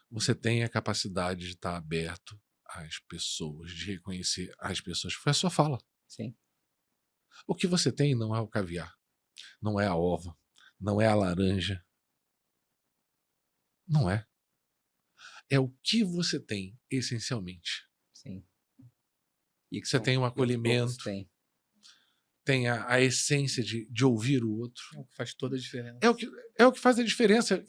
Você tem a capacidade de estar aberto às pessoas, de reconhecer as pessoas. Foi a sua fala. Sim. O que você tem não é o caviar, não é a ova, não é a laranja. Não é. É o que você tem, essencialmente. Sim. E você tem um acolhimento, tem a essência de ouvir o outro. É o que faz toda a diferença. É o que faz a diferença.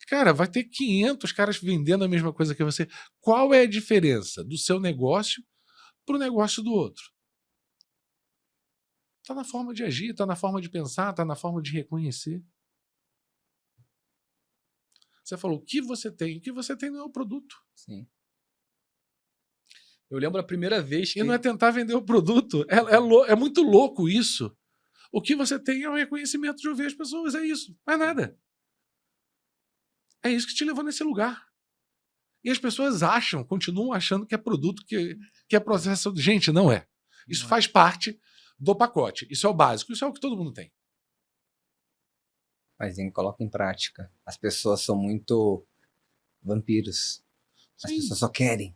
Cara, vai ter 500 caras vendendo a mesma coisa que você. Qual é a diferença do seu negócio para o negócio do outro? Está na forma de agir, está na forma de pensar, está na forma de reconhecer. Você falou, o que você tem? O que você tem não é o produto. Sim. Eu lembro a primeira vez que... E não é tentar vender o produto. É muito louco isso. O que você tem é o reconhecimento de ouvir as pessoas. É isso. Não é nada. É isso que te levou nesse lugar. E as pessoas continuam achando que é produto, que é processo. Gente, não é. Isso faz parte do pacote. Isso é o básico. Isso é o que todo mundo tem. Mas coloca em prática. As pessoas são muito vampiros. As Sim. pessoas só querem.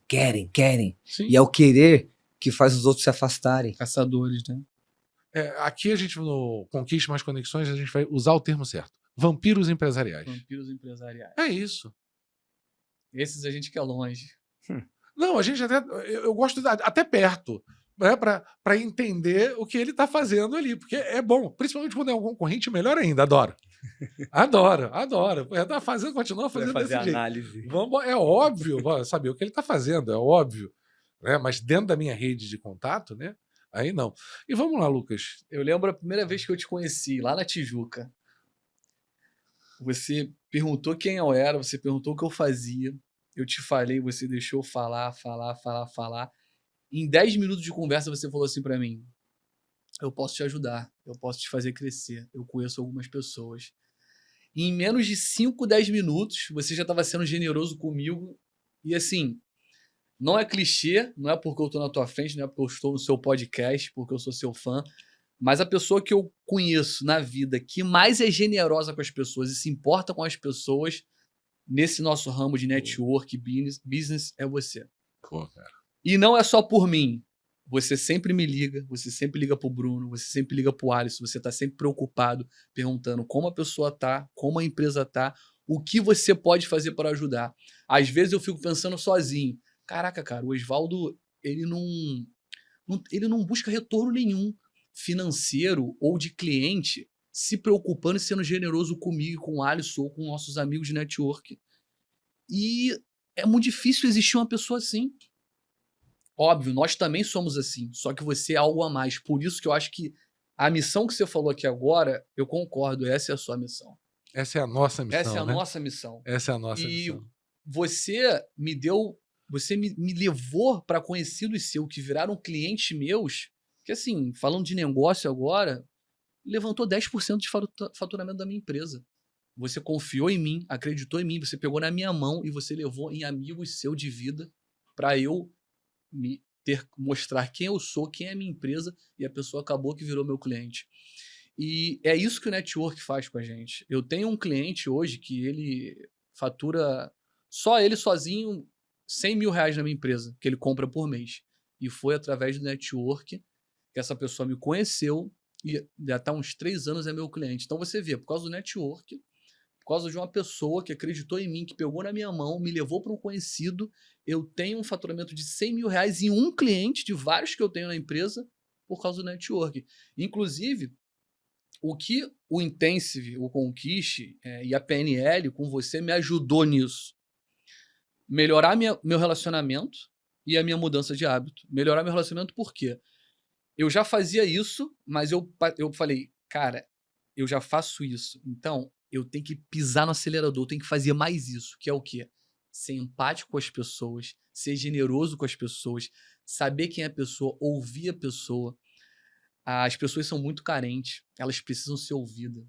Sim. E é o querer que faz os outros se afastarem. Caçadores, né? Aqui a gente, no Conquiste Mais Conexões, a gente vai usar o termo certo. Vampiros empresariais. Vampiros empresariais. É isso. Esses a gente quer longe. Não, a gente até... Eu gosto até perto, né, para entender o que ele está fazendo ali, porque é bom. Principalmente quando é um concorrente, melhor ainda. Adoro. Adoro. Tá fazendo, continua fazendo Vai fazer desse jeito. análise. É óbvio saber o que ele está fazendo, é óbvio. Né? Mas dentro da minha rede de contato, né? Aí não. E vamos lá, Lucas. Eu lembro a primeira vez que eu te conheci, lá na Tijuca. Você perguntou quem eu era, você perguntou o que eu fazia. Eu te falei, você deixou falar. Em 10 minutos de conversa, você falou assim pra mim: eu posso te ajudar, eu posso te fazer crescer, eu conheço algumas pessoas. em menos de 5, 10 minutos, você já estava sendo generoso comigo. E assim, não é clichê, não é porque eu estou na tua frente, não é porque eu estou no seu podcast, porque eu sou seu fã, mas a pessoa que eu conheço na vida que mais é generosa com as pessoas e se importa com as pessoas nesse nosso ramo de network, business, é você. Pô, cara. E não é só por mim. Você sempre me liga, você sempre liga pro Bruno, você sempre liga pro Alisson, você tá sempre preocupado, perguntando como a pessoa tá, como a empresa tá, o que você pode fazer para ajudar. Às vezes eu fico pensando sozinho. Caraca, cara, o Osvaldo, ele não busca retorno nenhum financeiro ou de cliente se preocupando e sendo generoso comigo, com o Alisson ou com nossos amigos de network. E é muito difícil existir uma pessoa assim. Óbvio, nós também somos assim, só que você é algo a mais. Por isso que eu acho que a missão que você falou aqui agora, eu concordo, essa é a sua missão. Essa é a nossa missão, Essa é a né? nossa missão. Essa é a nossa E missão. você me levou para conhecidos seus que viraram clientes meus, que assim, falando de negócio agora, levantou 10% de faturamento da minha empresa. Você confiou em mim, acreditou em mim, você pegou na minha mão e você levou em amigos seus de vida para eu mostrar quem eu sou, quem é a minha empresa, e a pessoa acabou que virou meu cliente. E é isso que o network faz com a gente. Eu tenho um cliente hoje que ele fatura, só ele sozinho, 100 mil reais na minha empresa, que ele compra por mês. E foi através do network que essa pessoa me conheceu e já está há uns 3 anos é meu cliente. Então você vê, por causa do network, por causa de uma pessoa que acreditou em mim, que pegou na minha mão, me levou para um conhecido, eu tenho um faturamento de 100 mil reais em um cliente de vários que eu tenho na empresa por causa do network. Inclusive, o que o Intensive, o Conquiste e a PNL com você me ajudou nisso? Melhorar meu relacionamento e a minha mudança de hábito. Melhorar meu relacionamento por quê? Eu já fazia isso, mas eu falei, cara, eu já faço isso, então eu tenho que pisar no acelerador, eu tenho que fazer mais isso, que é o quê? Ser empático com as pessoas, ser generoso com as pessoas, saber quem é a pessoa, ouvir a pessoa. As pessoas são muito carentes, elas precisam ser ouvidas.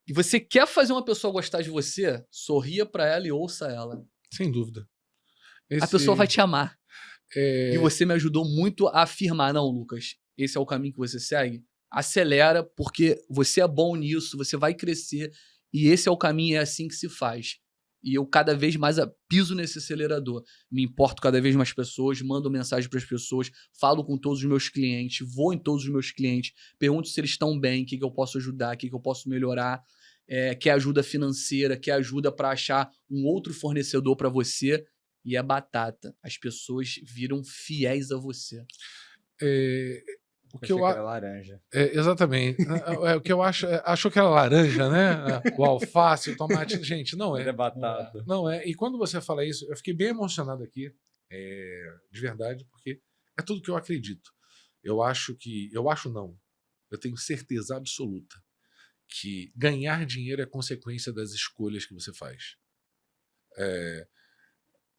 E você quer fazer uma pessoa gostar de você? Sorria para ela e ouça ela. Sem dúvida. A pessoa vai te amar. É... E você me ajudou muito a afirmar, não, Lucas, esse é o caminho que você segue? Acelera, porque você é bom nisso, você vai crescer, e esse é o caminho, é assim que se faz. E eu cada vez mais piso nesse acelerador. Me importo cada vez mais pessoas, mando mensagem para as pessoas, falo com todos os meus clientes, vou em todos os meus clientes, pergunto se eles estão bem, o que eu posso ajudar, o que eu posso melhorar, quer ajuda financeira, quer ajuda para achar um outro fornecedor para você. E é batata. As pessoas viram fiéis a você. O que eu era laranja. Exatamente. O que eu achou que era laranja, né? O alface, o tomate. Gente, não é. É batata. Não é. E quando você fala isso, eu fiquei bem emocionado aqui, de verdade, porque é tudo que eu acredito. Eu tenho certeza absoluta que ganhar dinheiro é consequência das escolhas que você faz.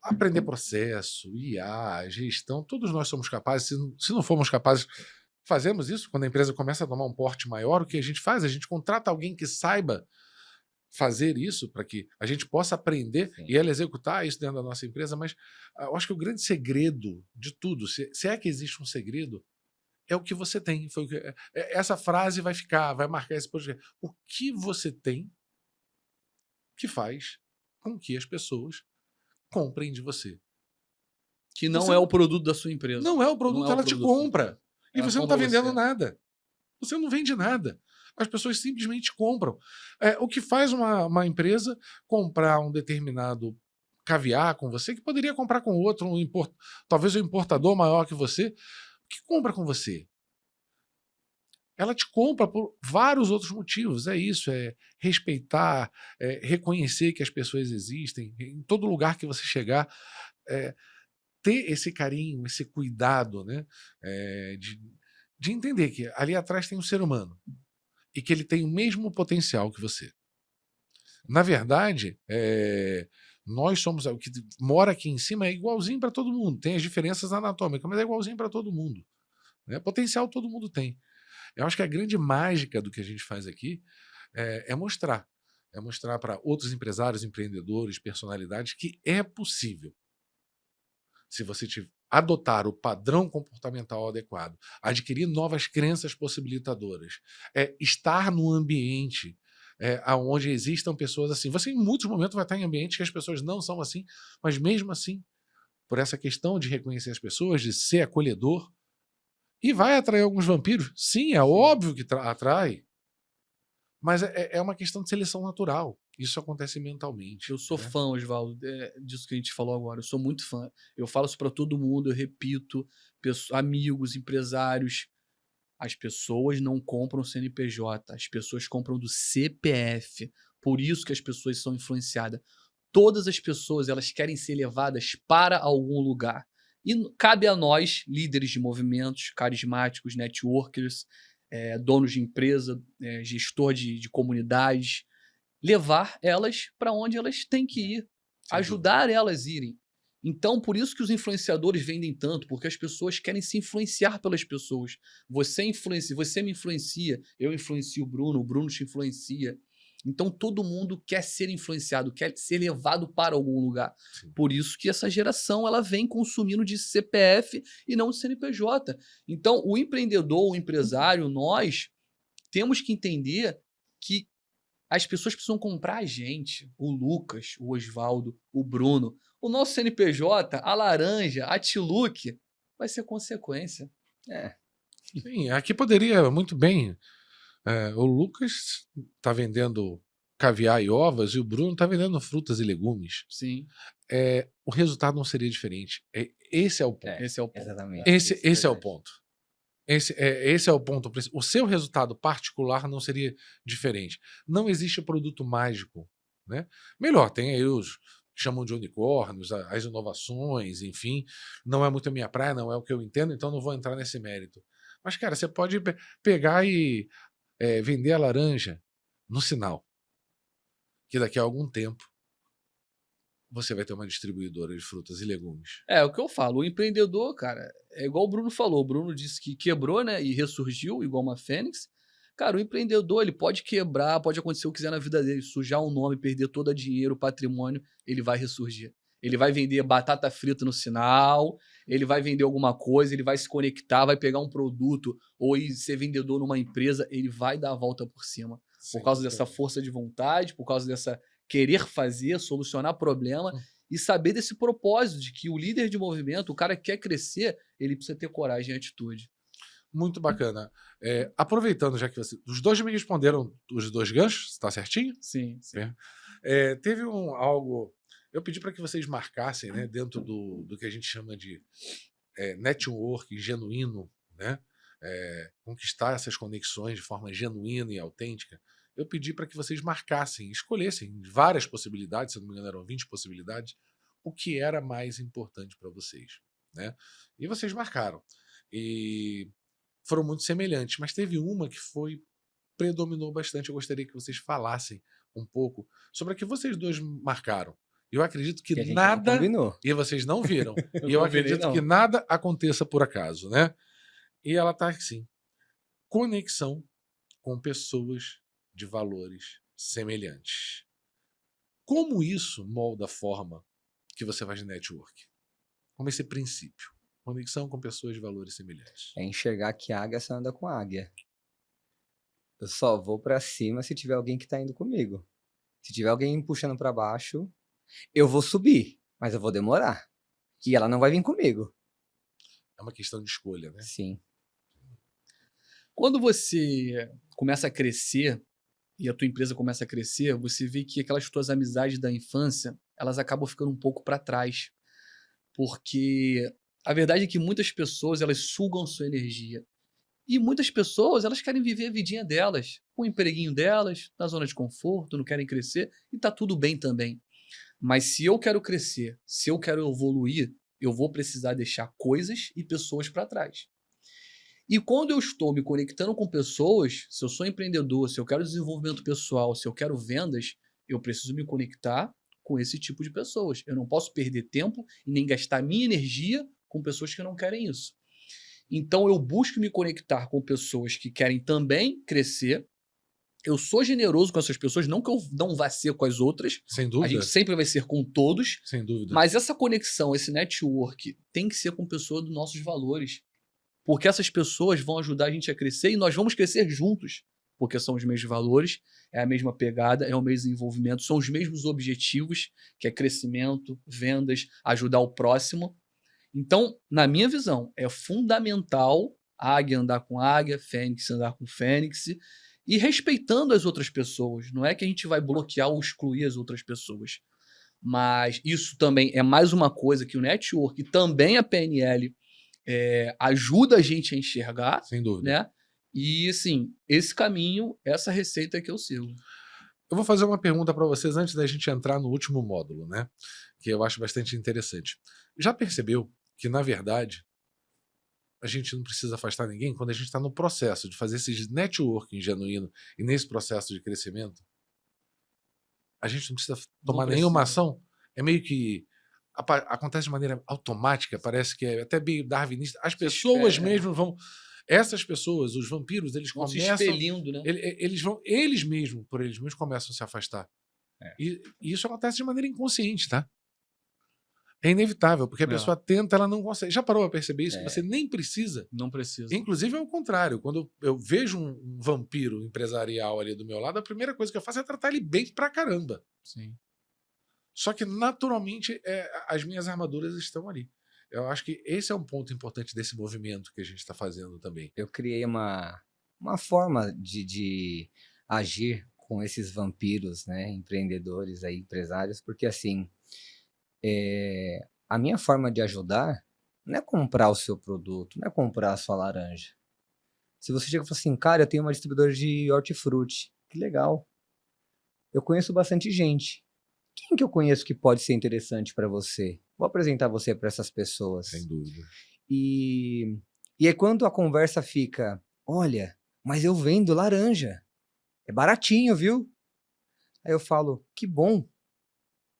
Aprender processo, IA, gestão, todos nós somos capazes. Se não formos capazes, fazemos isso quando a empresa começa a tomar um porte maior. O que a gente faz? A gente contrata alguém que saiba fazer isso para que a gente possa aprender e ela executar isso dentro da nossa empresa. Mas eu acho que o grande segredo de tudo, se é que existe um segredo, é o que você tem. Essa frase vai marcar esse podcast. O que você tem que faz com que as pessoas comprem de você. Que não é o produto da sua empresa. Não é o produto, ela te compra. E você não está vendendo nada. Você não vende nada. As pessoas simplesmente compram. O que faz uma empresa comprar um determinado caviar com você, que poderia comprar com outro, talvez um importador maior que você, que compra com você? Ela te compra por vários outros motivos. É isso, é respeitar, reconhecer que as pessoas existem. Em todo lugar que você chegar, ter esse carinho, esse cuidado, né? De entender que ali atrás tem um ser humano e que ele tem o mesmo potencial que você. Na verdade, nós somos... O que mora aqui em cima é igualzinho para todo mundo. Tem as diferenças anatômicas, mas é igualzinho para todo mundo. Né? Potencial todo mundo tem. Eu acho que a grande mágica do que a gente faz aqui é mostrar é mostrar para outros empresários, empreendedores, personalidades que é possível. Se você adotar o padrão comportamental adequado, adquirir novas crenças possibilitadoras, estar num ambiente onde existam pessoas assim. Você, em muitos momentos, vai estar em ambientes que as pessoas não são assim, mas mesmo assim, por essa questão de reconhecer as pessoas, de ser acolhedor, e vai atrair alguns vampiros. Sim, é óbvio que atrai, mas é uma questão de seleção natural. Isso acontece mentalmente. Eu sou né? fã, Oswaldo, disso que a gente falou agora. Eu sou muito fã. Eu falo isso para todo mundo, eu repito, amigos, empresários. As pessoas não compram CNPJ, as pessoas compram do CPF. Por isso que as pessoas são influenciadas. Todas as pessoas, elas querem ser levadas para algum lugar. E cabe a nós, líderes de movimentos, carismáticos, networkers, donos de empresa, gestor de comunidades, levar elas para onde elas têm que ir, Sem ajudar elas a irem. Então, por isso que os influenciadores vendem tanto, porque as pessoas querem se influenciar pelas pessoas. Você me influencia, eu influencio o Bruno te influencia. Então, todo mundo quer ser influenciado, quer ser levado para algum lugar. Sim. Por isso que essa geração ela vem consumindo de CPF e não de CNPJ. Então, o empreendedor, o empresário, nós temos que entender que as pessoas precisam comprar a gente, o Lucas, o Oswaldo, o Bruno. O nosso CNPJ, a laranja, a Tiluc, vai ser consequência. Sim, aqui poderia muito bem. O Lucas está vendendo caviar e ovas e o Bruno está vendendo frutas e legumes. Sim. O resultado não seria diferente. Esse é o ponto. Esse é o ponto. Exatamente. Esse é o ponto. Esse é o ponto. O seu resultado particular não seria diferente. Não existe produto mágico. Né? Melhor, tem aí os que chamam de unicórnios, as inovações, enfim. Não é muito a minha praia, não é o que eu entendo, então não vou entrar nesse mérito. Mas, cara, você pode pegar e vender a laranja no sinal. Que daqui a algum tempo você vai ter uma distribuidora de frutas e legumes. É o que eu falo. O empreendedor, cara, é igual o Bruno falou. O Bruno disse que quebrou, né? E ressurgiu, igual uma fênix. Cara, o empreendedor, ele pode quebrar, pode acontecer o que quiser na vida dele, sujar o nome, perder todo o dinheiro, o patrimônio, ele vai ressurgir. Ele vai vender batata frita no sinal, ele vai vender alguma coisa, ele vai se conectar, vai pegar um produto ou ir ser vendedor numa empresa, ele vai dar a volta por cima. Por causa dessa força de vontade, por causa dessa querer fazer, solucionar problema e saber desse propósito de que o líder de movimento, o cara que quer crescer, ele precisa ter coragem e atitude. Muito bacana. Aproveitando, já que os dois me responderam os dois ganchos, está certinho? Sim, sim. Teve algo. Eu pedi para que vocês marcassem, né, dentro do que a gente chama de network genuíno, né? Conquistar essas conexões de forma genuína e autêntica. Eu pedi para que vocês marcassem, escolhessem várias possibilidades, se não me engano eram 20 possibilidades, o que era mais importante para vocês. Né? E vocês marcaram. E foram muito semelhantes, mas teve uma que predominou bastante. Eu gostaria que vocês falassem um pouco sobre a que vocês dois marcaram. Eu acredito que nada... E vocês não viram. E eu acredito que nada aconteça por acaso. Né? E ela está assim. Conexão com pessoas de valores semelhantes. Como isso molda a forma que você faz de network? Como esse princípio? Conexão com pessoas de valores semelhantes. É enxergar que águia só anda com águia. Eu só vou pra cima se tiver alguém que tá indo comigo. Se tiver alguém me puxando pra baixo, eu vou subir, mas eu vou demorar. E ela não vai vir comigo. É uma questão de escolha, né? Sim. Quando você começa a crescer e a tua empresa começa a crescer, você vê que aquelas tuas amizades da infância, elas acabam ficando um pouco para trás. Porque a verdade é que muitas pessoas, elas sugam sua energia. E muitas pessoas, elas querem viver a vidinha delas, com o empreguinho delas, na zona de conforto, não querem crescer, e tá tudo bem também. Mas se eu quero crescer, se eu quero evoluir, eu vou precisar deixar coisas e pessoas para trás. E quando eu estou me conectando com pessoas, se eu sou empreendedor, se eu quero desenvolvimento pessoal, se eu quero vendas, eu preciso me conectar com esse tipo de pessoas. Eu não posso perder tempo e nem gastar minha energia com pessoas que não querem isso. Então eu busco me conectar com pessoas que querem também crescer eu sou generoso com essas pessoas, não que eu não vá ser com as outras, Sem a dúvida. gente sempre vai ser com todos, Sem dúvida. mas essa conexão, esse network, tem que ser com pessoas dos nossos valores. Porque essas pessoas vão ajudar a gente a crescer e nós vamos crescer juntos. Porque são os mesmos valores, é a mesma pegada, é o mesmo desenvolvimento, são os mesmos objetivos, que é crescimento, vendas, ajudar o próximo. Então, na minha visão, é fundamental águia andar com águia, fênix andar com fênix, e respeitando as outras pessoas. Não é que a gente vai bloquear ou excluir as outras pessoas. Mas isso também é mais uma coisa que o network e também a PNL ajuda a gente a enxergar, Sem dúvida. né? E, assim, esse caminho, essa receita é que eu sigo. Eu vou fazer uma pergunta para vocês antes da gente entrar no último módulo, né? Que eu acho bastante interessante. Já percebeu que, na verdade, a gente não precisa afastar ninguém quando a gente está no processo de fazer esse networking genuíno e nesse processo de crescimento? A gente não precisa tomar nenhuma ação? É meio que acontece de maneira automática, parece que é até meio darwinista. As pessoas mesmo vão... Essas pessoas, os vampiros, eles Vão se começam... expelindo, né? Eles mesmos, por eles mesmos, começam a se afastar. E isso acontece de maneira inconsciente, tá? É inevitável, porque a pessoa tenta, ela não consegue. Já parou a perceber isso? Que você nem precisa? Não precisa. Inclusive, é o contrário. Quando eu vejo um vampiro empresarial ali do meu lado, a primeira coisa que eu faço é tratar ele bem pra caramba. Sim. Só que, naturalmente, as minhas armaduras estão ali. Eu acho que esse é um ponto importante desse movimento que a gente está fazendo também. Eu criei uma forma de agir com esses vampiros, né, empreendedores, aí, empresários, porque assim, a minha forma de ajudar não é comprar o seu produto, não é comprar a sua laranja. Se você chega e fala assim, cara, eu tenho uma distribuidora de hortifruti, que legal. Eu conheço bastante gente. Quem que eu conheço que pode ser interessante para você? Vou apresentar você para essas pessoas. Sem dúvida. E aí quando a conversa fica, olha, mas eu vendo laranja, é baratinho, viu? Aí eu falo, que bom,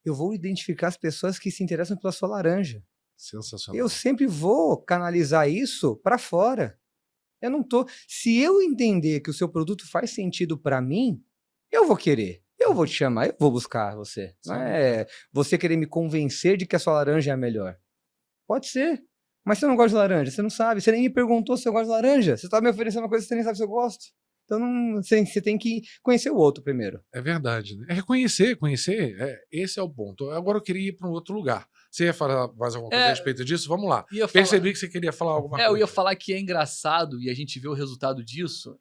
eu vou identificar as pessoas que se interessam pela sua laranja. Sensacional. Eu sempre vou canalizar isso para fora. Eu não tô... Se eu entender que o seu produto faz sentido para mim, eu vou querer. Eu vou te chamar, eu vou buscar você. Não é você querer me convencer de que a sua laranja é a melhor. Pode ser. Mas você não gosta de laranja, você não sabe. Você nem me perguntou se eu gosto de laranja. Você está me oferecendo uma coisa que você nem sabe se eu gosto. Então você tem que conhecer o outro primeiro. É verdade. Né? É reconhecer, conhecer. Esse é o ponto. Agora eu queria ir para um outro lugar. Você ia falar mais alguma coisa a respeito disso? Vamos lá. Percebi que você queria falar alguma coisa. Eu ia falar que é engraçado e a gente vê o resultado disso.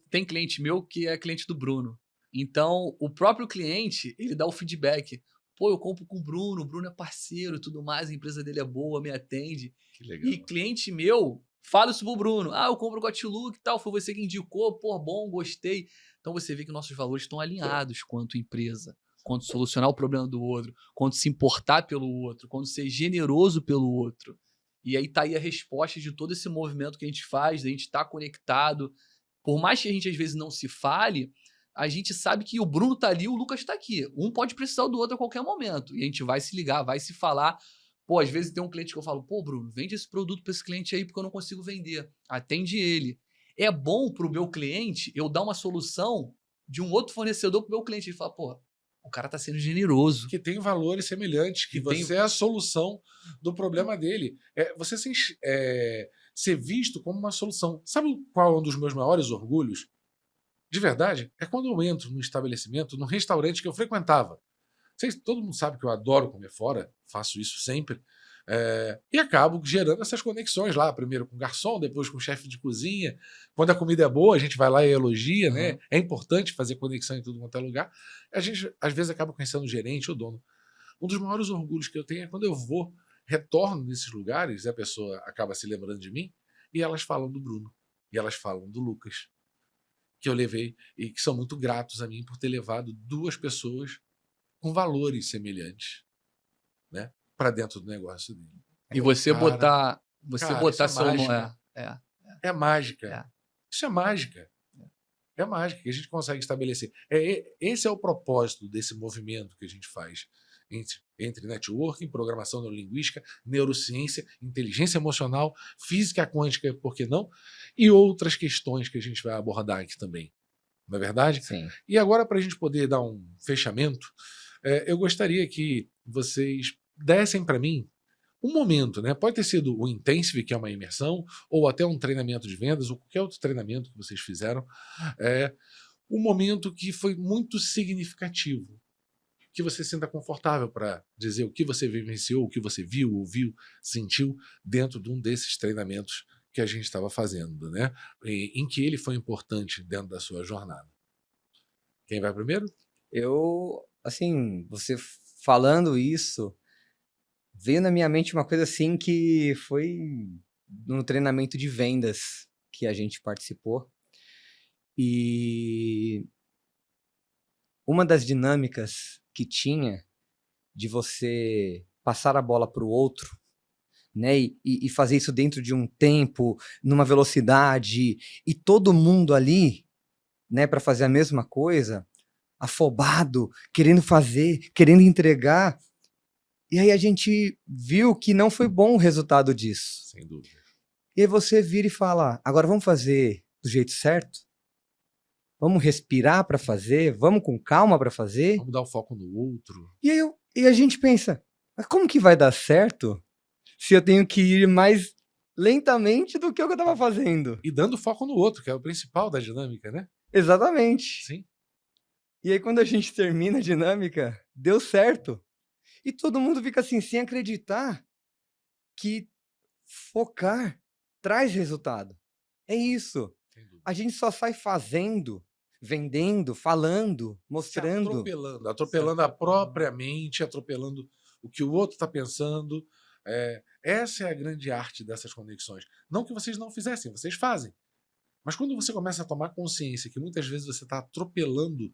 Tem cliente meu que é cliente do Bruno. Então, o próprio cliente, ele dá o feedback. Pô, eu compro com o Bruno é parceiro e tudo mais, a empresa dele é boa, me atende. Que legal. E cliente meu fala isso pro Bruno. Ah, eu compro com a T-Look e tal, foi você que indicou, pô, bom, gostei. Então você vê que nossos valores estão alinhados quanto empresa, quanto solucionar o problema do outro, quanto se importar pelo outro, quanto ser generoso pelo outro. E aí tá aí a resposta de todo esse movimento que a gente faz, a gente estar conectado. Por mais que a gente às vezes não se fale, a gente sabe que o Bruno tá ali, o Lucas tá aqui. Um pode precisar do outro a qualquer momento. E a gente vai se ligar, vai se falar. Pô, às vezes tem um cliente que eu falo, pô, Bruno, vende esse produto para esse cliente aí porque eu não consigo vender. Atende ele. É bom pro meu cliente eu dar uma solução de um outro fornecedor pro meu cliente. Ele fala, pô, o cara tá sendo generoso. Que tem valores semelhantes, que você é a solução do problema dele. Você ser visto como uma solução. Sabe qual é um dos meus maiores orgulhos? De verdade, é quando eu entro num estabelecimento, num restaurante que eu frequentava. Todo mundo sabe que eu adoro comer fora, faço isso sempre, e acabo gerando essas conexões lá, primeiro com o garçom, depois com o chefe de cozinha. Quando a comida é boa, a gente vai lá e elogia, né? É importante fazer conexão em tudo quanto é lugar. A gente, às vezes, acaba conhecendo o gerente ou o dono. Um dos maiores orgulhos que eu tenho é quando eu retorno nesses lugares, e a pessoa acaba se lembrando de mim, e elas falam do Bruno, e elas falam do Lucas, que eu levei e que são muito gratos a mim por ter levado duas pessoas com valores semelhantes, né, para dentro do negócio dele. E você botar seu nome. É mágica. Isso é mágica. É mágica que a gente consegue estabelecer. Esse é o propósito desse movimento que a gente faz entre networking, programação neurolinguística, neurociência, inteligência emocional, física quântica, por que não? E outras questões que a gente vai abordar aqui também. não é verdade? Sim. E agora, para a gente poder dar um fechamento, eu gostaria que vocês dessem para mim um momento, né? Pode ter sido o Intensive, que é uma imersão, ou até um treinamento de vendas, ou qualquer outro treinamento que vocês fizeram, um momento que foi muito significativo, que você se sinta confortável para dizer o que você vivenciou, o que você viu, ouviu, sentiu dentro de um desses treinamentos que a gente estava fazendo, né? Em que ele foi importante dentro da sua jornada. Quem vai primeiro? Eu, assim, você falando isso, veio na minha mente uma coisa assim que foi no treinamento de vendas que a gente participou. E uma das dinâmicas que tinha de você passar a bola para o outro, né, e fazer isso dentro de um tempo, numa velocidade, e todo mundo ali, né, para fazer a mesma coisa, afobado, querendo fazer, querendo entregar. E aí a gente viu que não foi bom o resultado disso. Sem dúvida. E aí você vira e fala, agora vamos fazer do jeito certo? Vamos respirar para fazer? Vamos com calma para fazer? Vamos dar o foco no outro. E a gente pensa, mas como que vai dar certo se eu tenho que ir mais lentamente do que o que eu estava fazendo? E dando foco no outro, que é o principal da dinâmica, né? Exatamente. Sim. E aí quando a gente termina a dinâmica, deu certo. E todo mundo fica assim, sem acreditar que focar traz resultado. É isso. Sem dúvida. A gente só sai fazendo, vendendo, falando, mostrando. Atropelando a própria mente, atropelando o que o outro está pensando. Essa é a grande arte dessas conexões. Não que vocês não fizessem, vocês fazem. Mas quando você começa a tomar consciência que muitas vezes você está atropelando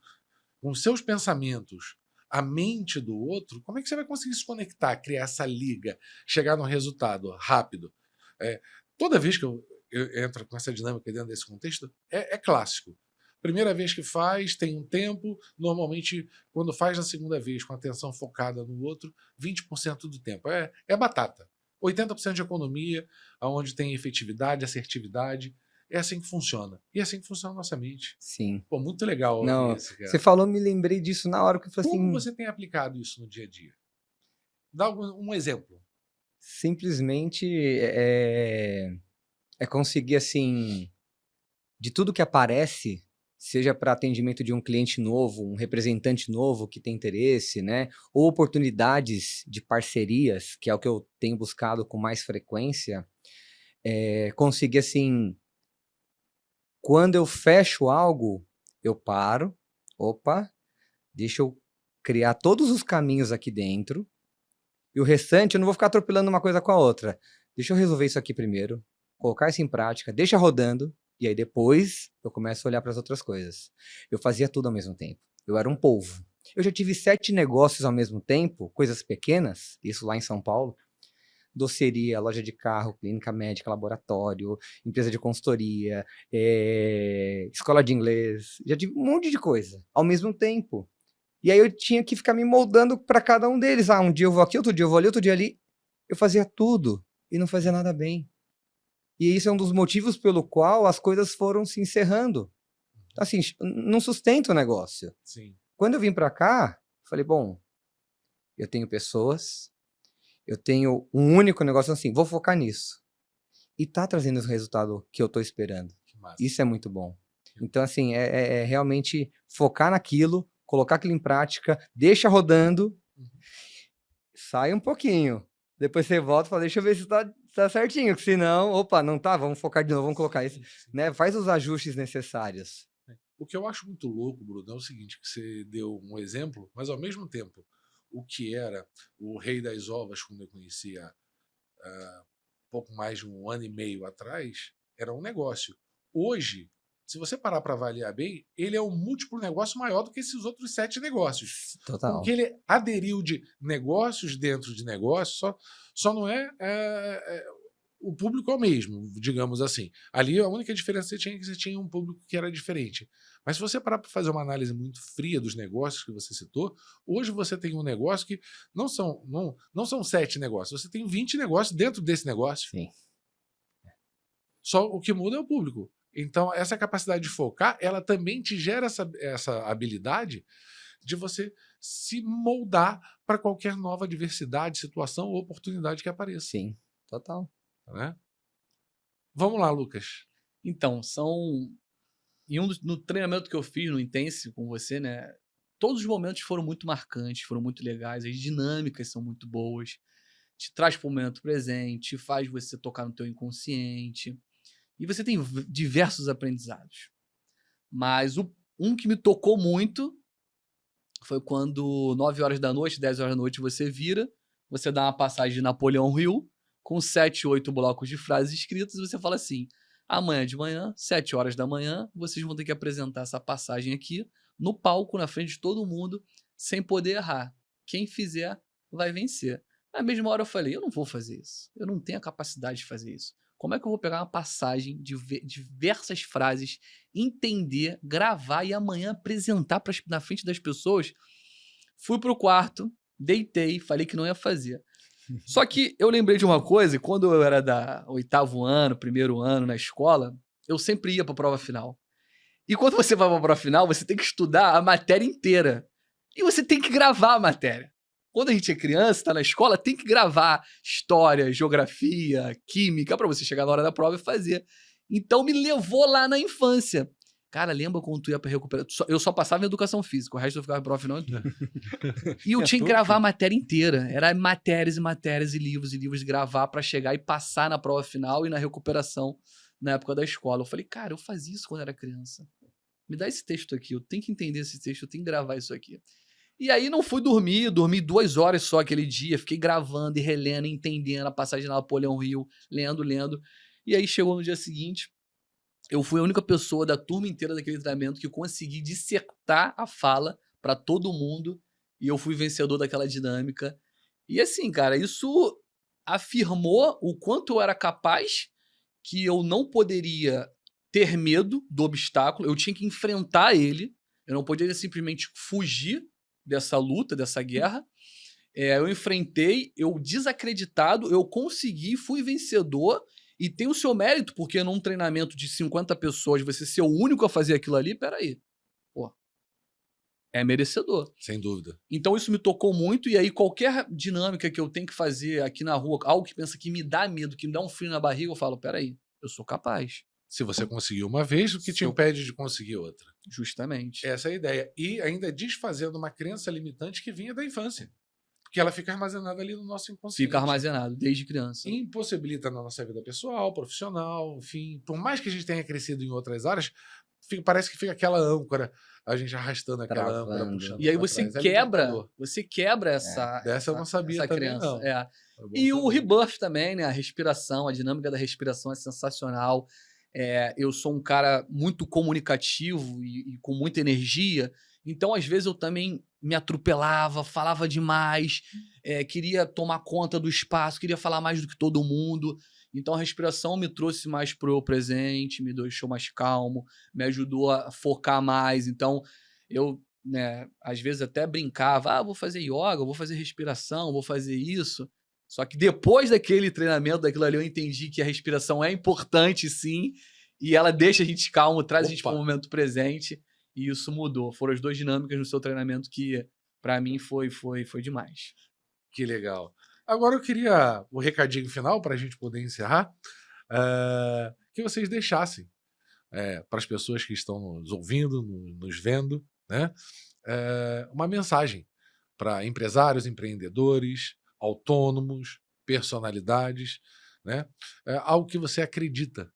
com seus pensamentos a mente do outro, como é que você vai conseguir se conectar, criar essa liga, chegar num resultado rápido? Toda vez que eu entro com essa dinâmica dentro desse contexto, é clássico. Primeira vez que faz, tem um tempo. Normalmente, quando faz na segunda vez, com a atenção focada no outro, 20% do tempo. É batata. 80% de economia, onde tem efetividade, assertividade. É assim que funciona. E é assim que funciona a nossa mente. Sim. Pô, muito legal Não, ouvir isso, cara. você falou, me lembrei disso na hora que eu falei Como assim, você tem aplicado isso no dia a dia? Dá um exemplo. simplesmente é conseguir, assim, de tudo que aparece, seja para atendimento de um cliente novo, um representante novo que tem interesse, né? Ou oportunidades de parcerias, que é o que eu tenho buscado com mais frequência, conseguir, assim, quando eu fecho algo, eu paro, opa, deixa eu criar todos os caminhos aqui dentro, e o restante eu não vou ficar atropelando uma coisa com a outra. Deixa eu resolver isso aqui primeiro, colocar isso em prática, deixa rodando, e aí depois eu começo a olhar para as outras coisas. Eu fazia tudo ao mesmo tempo. Eu era um polvo. Eu já tive 7 negócios ao mesmo tempo, coisas pequenas, isso lá em São Paulo. Doceria, loja de carro, clínica médica, laboratório, empresa de consultoria, escola de inglês. Já tive um monte de coisa ao mesmo tempo. E aí eu tinha que ficar me moldando para cada um deles. Um dia eu vou aqui, outro dia eu vou ali, outro dia ali. Eu fazia tudo e não fazia nada bem. E isso é um dos motivos pelo qual as coisas foram se encerrando. Assim, não sustenta o negócio. Sim. Quando eu vim para cá, falei, bom, eu tenho pessoas, eu tenho um único negócio assim, vou focar nisso. E tá trazendo o resultado que eu tô esperando. Que massa. Isso é muito bom. Então, assim, é realmente focar naquilo, colocar aquilo em prática, deixa rodando, sai um pouquinho. Depois você volta e fala, deixa eu ver se tá certinho, que senão, opa, não tá, vamos focar de novo, vamos colocar isso, né? Faz os ajustes necessários. O que eu acho muito louco, Bruno, é o seguinte, que você deu um exemplo, mas ao mesmo tempo, o que era o Rei das Ovas, quando eu conhecia pouco mais de 1 ano e meio atrás, era um negócio. Hoje, se você parar para avaliar bem, ele é um múltiplo negócio maior do que esses outros 7 negócios. Total. Porque ele aderiu de negócios dentro de negócios, só não o público é o mesmo, digamos assim. Ali a única diferença que você tinha um público que era diferente. Mas se você parar para fazer uma análise muito fria dos negócios que você citou, hoje você tem um negócio que não são 7 negócios, você tem 20 negócios dentro desse negócio. Sim. Só o que muda é o público. Então, essa capacidade de focar, ela também te gera essa habilidade de você se moldar para qualquer nova adversidade, situação ou oportunidade que apareça. Sim, total. Né? Vamos lá, Lucas. Então, no treinamento que eu fiz no Intense com você, né? Todos os momentos foram muito marcantes, foram muito legais, as dinâmicas são muito boas, te traz para o momento presente, te faz você tocar no teu inconsciente, e você tem diversos aprendizados. Mas um que me tocou muito foi quando 9 horas da noite, 10 horas da noite você vira, você dá uma passagem de Napoleão Hill com 7, 8 blocos de frases escritas e você fala assim: amanhã de manhã, 7 horas da manhã, vocês vão ter que apresentar essa passagem aqui no palco, na frente de todo mundo, sem poder errar. Quem fizer vai vencer. Na mesma hora eu falei: eu não vou fazer isso. Eu não tenho a capacidade de fazer isso. Como é que eu vou pegar uma passagem de diversas frases, entender, gravar e amanhã apresentar na frente das pessoas? Fui pro quarto, deitei, falei que não ia fazer. Só que eu lembrei de uma coisa, quando eu era da 8º ano, 1º ano na escola, eu sempre ia pra prova final. E quando você vai pra prova final, você tem que estudar a matéria inteira. E você tem que gravar a matéria. Quando a gente é criança, tá na escola, tem que gravar história, geografia, química, pra você chegar na hora da prova e fazer. Então me levou lá na infância. Cara, lembra quando tu ia pra recuperar? Eu só passava em educação física, o resto eu ficava em prova final. E eu tinha que gravar a matéria inteira. Era matérias e matérias e livros de gravar pra chegar e passar na prova final e na recuperação na época da escola. Eu falei, cara, eu fazia isso quando era criança. Me dá esse texto aqui, eu tenho que entender esse texto, eu tenho que gravar isso aqui. E aí não fui dormir, dormi 2 horas só aquele dia, fiquei gravando e relendo, entendendo a passagem de Napoleão Hill, lendo. E aí chegou no dia seguinte, eu fui a única pessoa da turma inteira daquele treinamento que consegui dissertar a fala para todo mundo e eu fui vencedor daquela dinâmica. E assim, cara, isso afirmou o quanto eu era capaz, que eu não poderia ter medo do obstáculo, eu tinha que enfrentar ele, eu não poderia simplesmente fugir dessa luta, dessa guerra. Eu enfrentei, eu desacreditado, eu consegui, fui vencedor e tem o seu mérito, porque num treinamento de 50 pessoas, você ser o único a fazer aquilo ali, peraí, pô, é merecedor. Sem dúvida. Então isso me tocou muito e aí qualquer dinâmica que eu tenho que fazer aqui na rua, algo que pensa que me dá medo, que me dá um frio na barriga, eu falo, peraí, eu sou capaz. Se você conseguiu uma vez, o que te impede de conseguir outra? Justamente. Essa é a ideia. E ainda desfazendo uma crença limitante que vinha da infância. Porque ela fica armazenada ali no nosso inconsciente. Fica armazenado desde criança. Impossibilita na nossa vida pessoal, profissional, enfim. Por mais que a gente tenha crescido em outras áreas, parece que fica aquela âncora, a gente arrastando aquela âncora, puxando. E aí você quebra essa, dessa eu não sabia essa também, crença. não. E o rebirth também, né? A respiração, a dinâmica da respiração é sensacional. Eu sou um cara muito comunicativo e com muita energia, então às vezes eu também me atropelava, falava demais, queria tomar conta do espaço, queria falar mais do que todo mundo. Então a respiração me trouxe mais pro presente, me deixou mais calmo, me ajudou a focar mais. Então eu, né, às vezes até brincava, vou fazer yoga, vou fazer respiração, vou fazer isso. Só que depois daquele treinamento, daquilo ali, eu entendi que a respiração é importante, sim, e ela deixa a gente calmo, traz a gente para o momento presente, e isso mudou. Foram as 2 dinâmicas no seu treinamento que, para mim, foi demais. Que legal. Agora eu queria o recadinho final para a gente poder encerrar, que vocês deixassem para as pessoas que estão nos ouvindo, nos vendo, né, uma mensagem para empresários, empreendedores, autônomos, personalidades, né? Algo que você acredita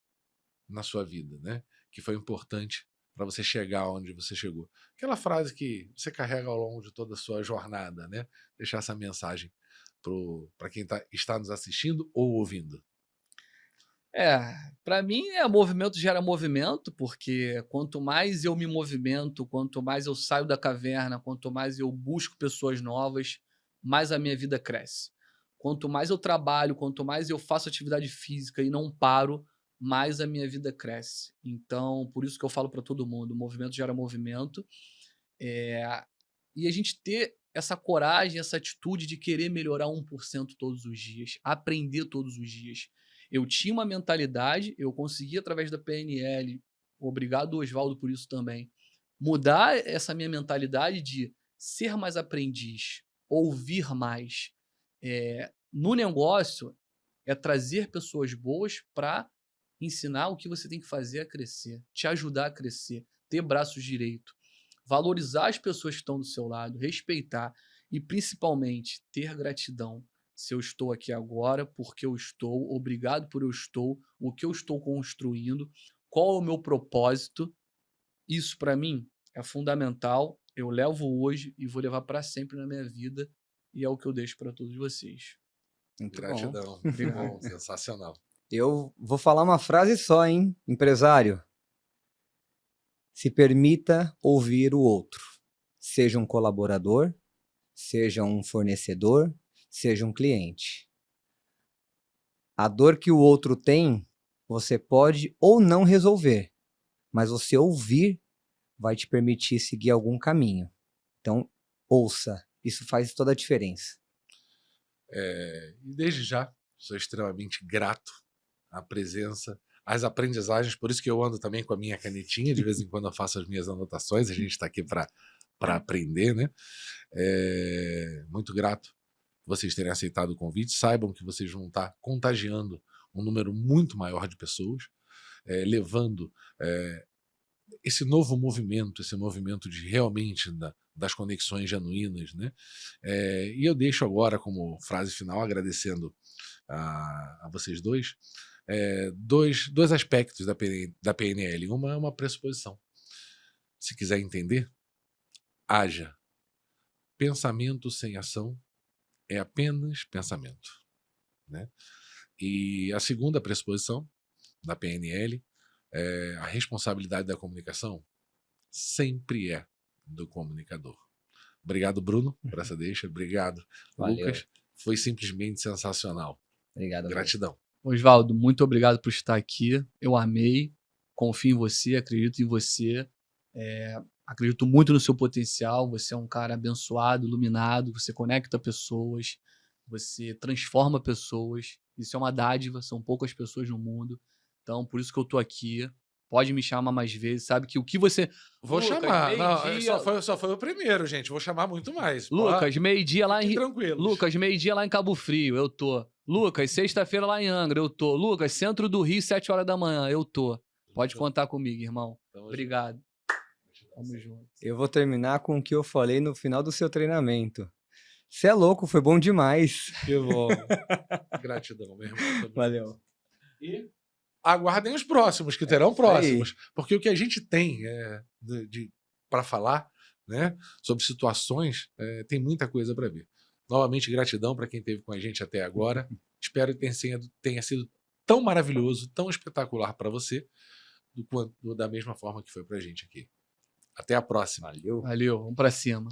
na sua vida, né? Que foi importante para você chegar onde você chegou. Aquela frase que você carrega ao longo de toda a sua jornada, né? Deixar essa mensagem para quem está nos assistindo ou ouvindo. Para mim, movimento gera movimento, porque quanto mais eu me movimento, quanto mais eu saio da caverna, quanto mais eu busco pessoas novas, mais a minha vida cresce. Quanto mais eu trabalho, quanto mais eu faço atividade física e não paro, mais a minha vida cresce. Então, por isso que eu falo para todo mundo, movimento gera movimento. E a gente ter essa coragem, essa atitude de querer melhorar 1% todos os dias, aprender todos os dias. Eu tinha uma mentalidade, eu consegui, através da PNL, Obrigado, Oswaldo, por isso também. Mudar essa minha mentalidade de ser mais aprendiz, ouvir mais. No negócio, é trazer pessoas boas para ensinar o que você tem que fazer a crescer, te ajudar a crescer, ter braços direitos, valorizar as pessoas que estão do seu lado, respeitar e, principalmente, ter gratidão. Se eu estou aqui agora, porque eu estou, obrigado por eu estou, o que eu estou construindo, qual é o meu propósito. Isso, para mim, é fundamental. Eu levo hoje e vou levar para sempre na minha vida, e é o que eu deixo para todos vocês. Muito bom. Gratidão. Muito bom, sensacional. Eu vou falar uma frase só, hein, empresário. Se permita ouvir o outro. Seja um colaborador, seja um fornecedor, seja um cliente. A dor que o outro tem, você pode ou não resolver, mas você ouvir vai te permitir seguir algum caminho. Então, ouça. Isso faz toda a diferença. E desde já, sou extremamente grato à presença, às aprendizagens, por isso que eu ando também com a minha canetinha, de vez em quando eu faço as minhas anotações, a gente está aqui para aprender, né? Muito grato por vocês terem aceitado o convite, saibam que vocês vão estar contagiando um número muito maior de pessoas, levando esse novo movimento, esse movimento de realmente das conexões genuínas, né? E eu deixo agora como frase final, agradecendo a vocês dois, dois aspectos da PNL. Uma é uma pressuposição. Se quiser entender, haja. Pensamento sem ação é apenas pensamento, né? E a segunda pressuposição da PNL é a responsabilidade da comunicação sempre é do comunicador. Obrigado, Bruno, por essa deixa. Obrigado, Valeu. Lucas. Foi simplesmente sensacional. Obrigado. Gratidão. Oswaldo, muito obrigado por estar aqui. Eu amei, confio em você, acredito em você. Acredito muito no seu potencial. Você é um cara abençoado, iluminado. Você conecta pessoas, você transforma pessoas. Isso é uma dádiva, são poucas pessoas no mundo. Então, por isso que eu tô aqui. Pode me chamar mais vezes, sabe que o que você... Vou Lucas, chamar. Não, meio-dia- só foi o primeiro, gente. Vou chamar muito mais. Lucas, meio-dia lá Fiquem em... tranquilos. Lucas, meio-dia lá em Cabo Frio, eu tô. Lucas, sexta-feira lá em Angra, eu tô. Lucas, centro do Rio, 7 horas da manhã, eu tô. Pode contar comigo, irmão. Tamo Obrigado. Tamo junto. Eu vou terminar com o que eu falei no final do seu treinamento. Você é louco, foi bom demais. Que bom. Gratidão, meu irmão. Tamo Valeu. junto. E aguardem os próximos, que terão próximos. Porque o que a gente tem para falar, né, sobre situações, tem muita coisa para ver. Novamente, gratidão para quem esteve com a gente até agora. Espero que tenha sido tão maravilhoso, tão espetacular para você, da mesma forma que foi para a gente aqui. Até a próxima. Valeu. Valeu, vamos pra cima.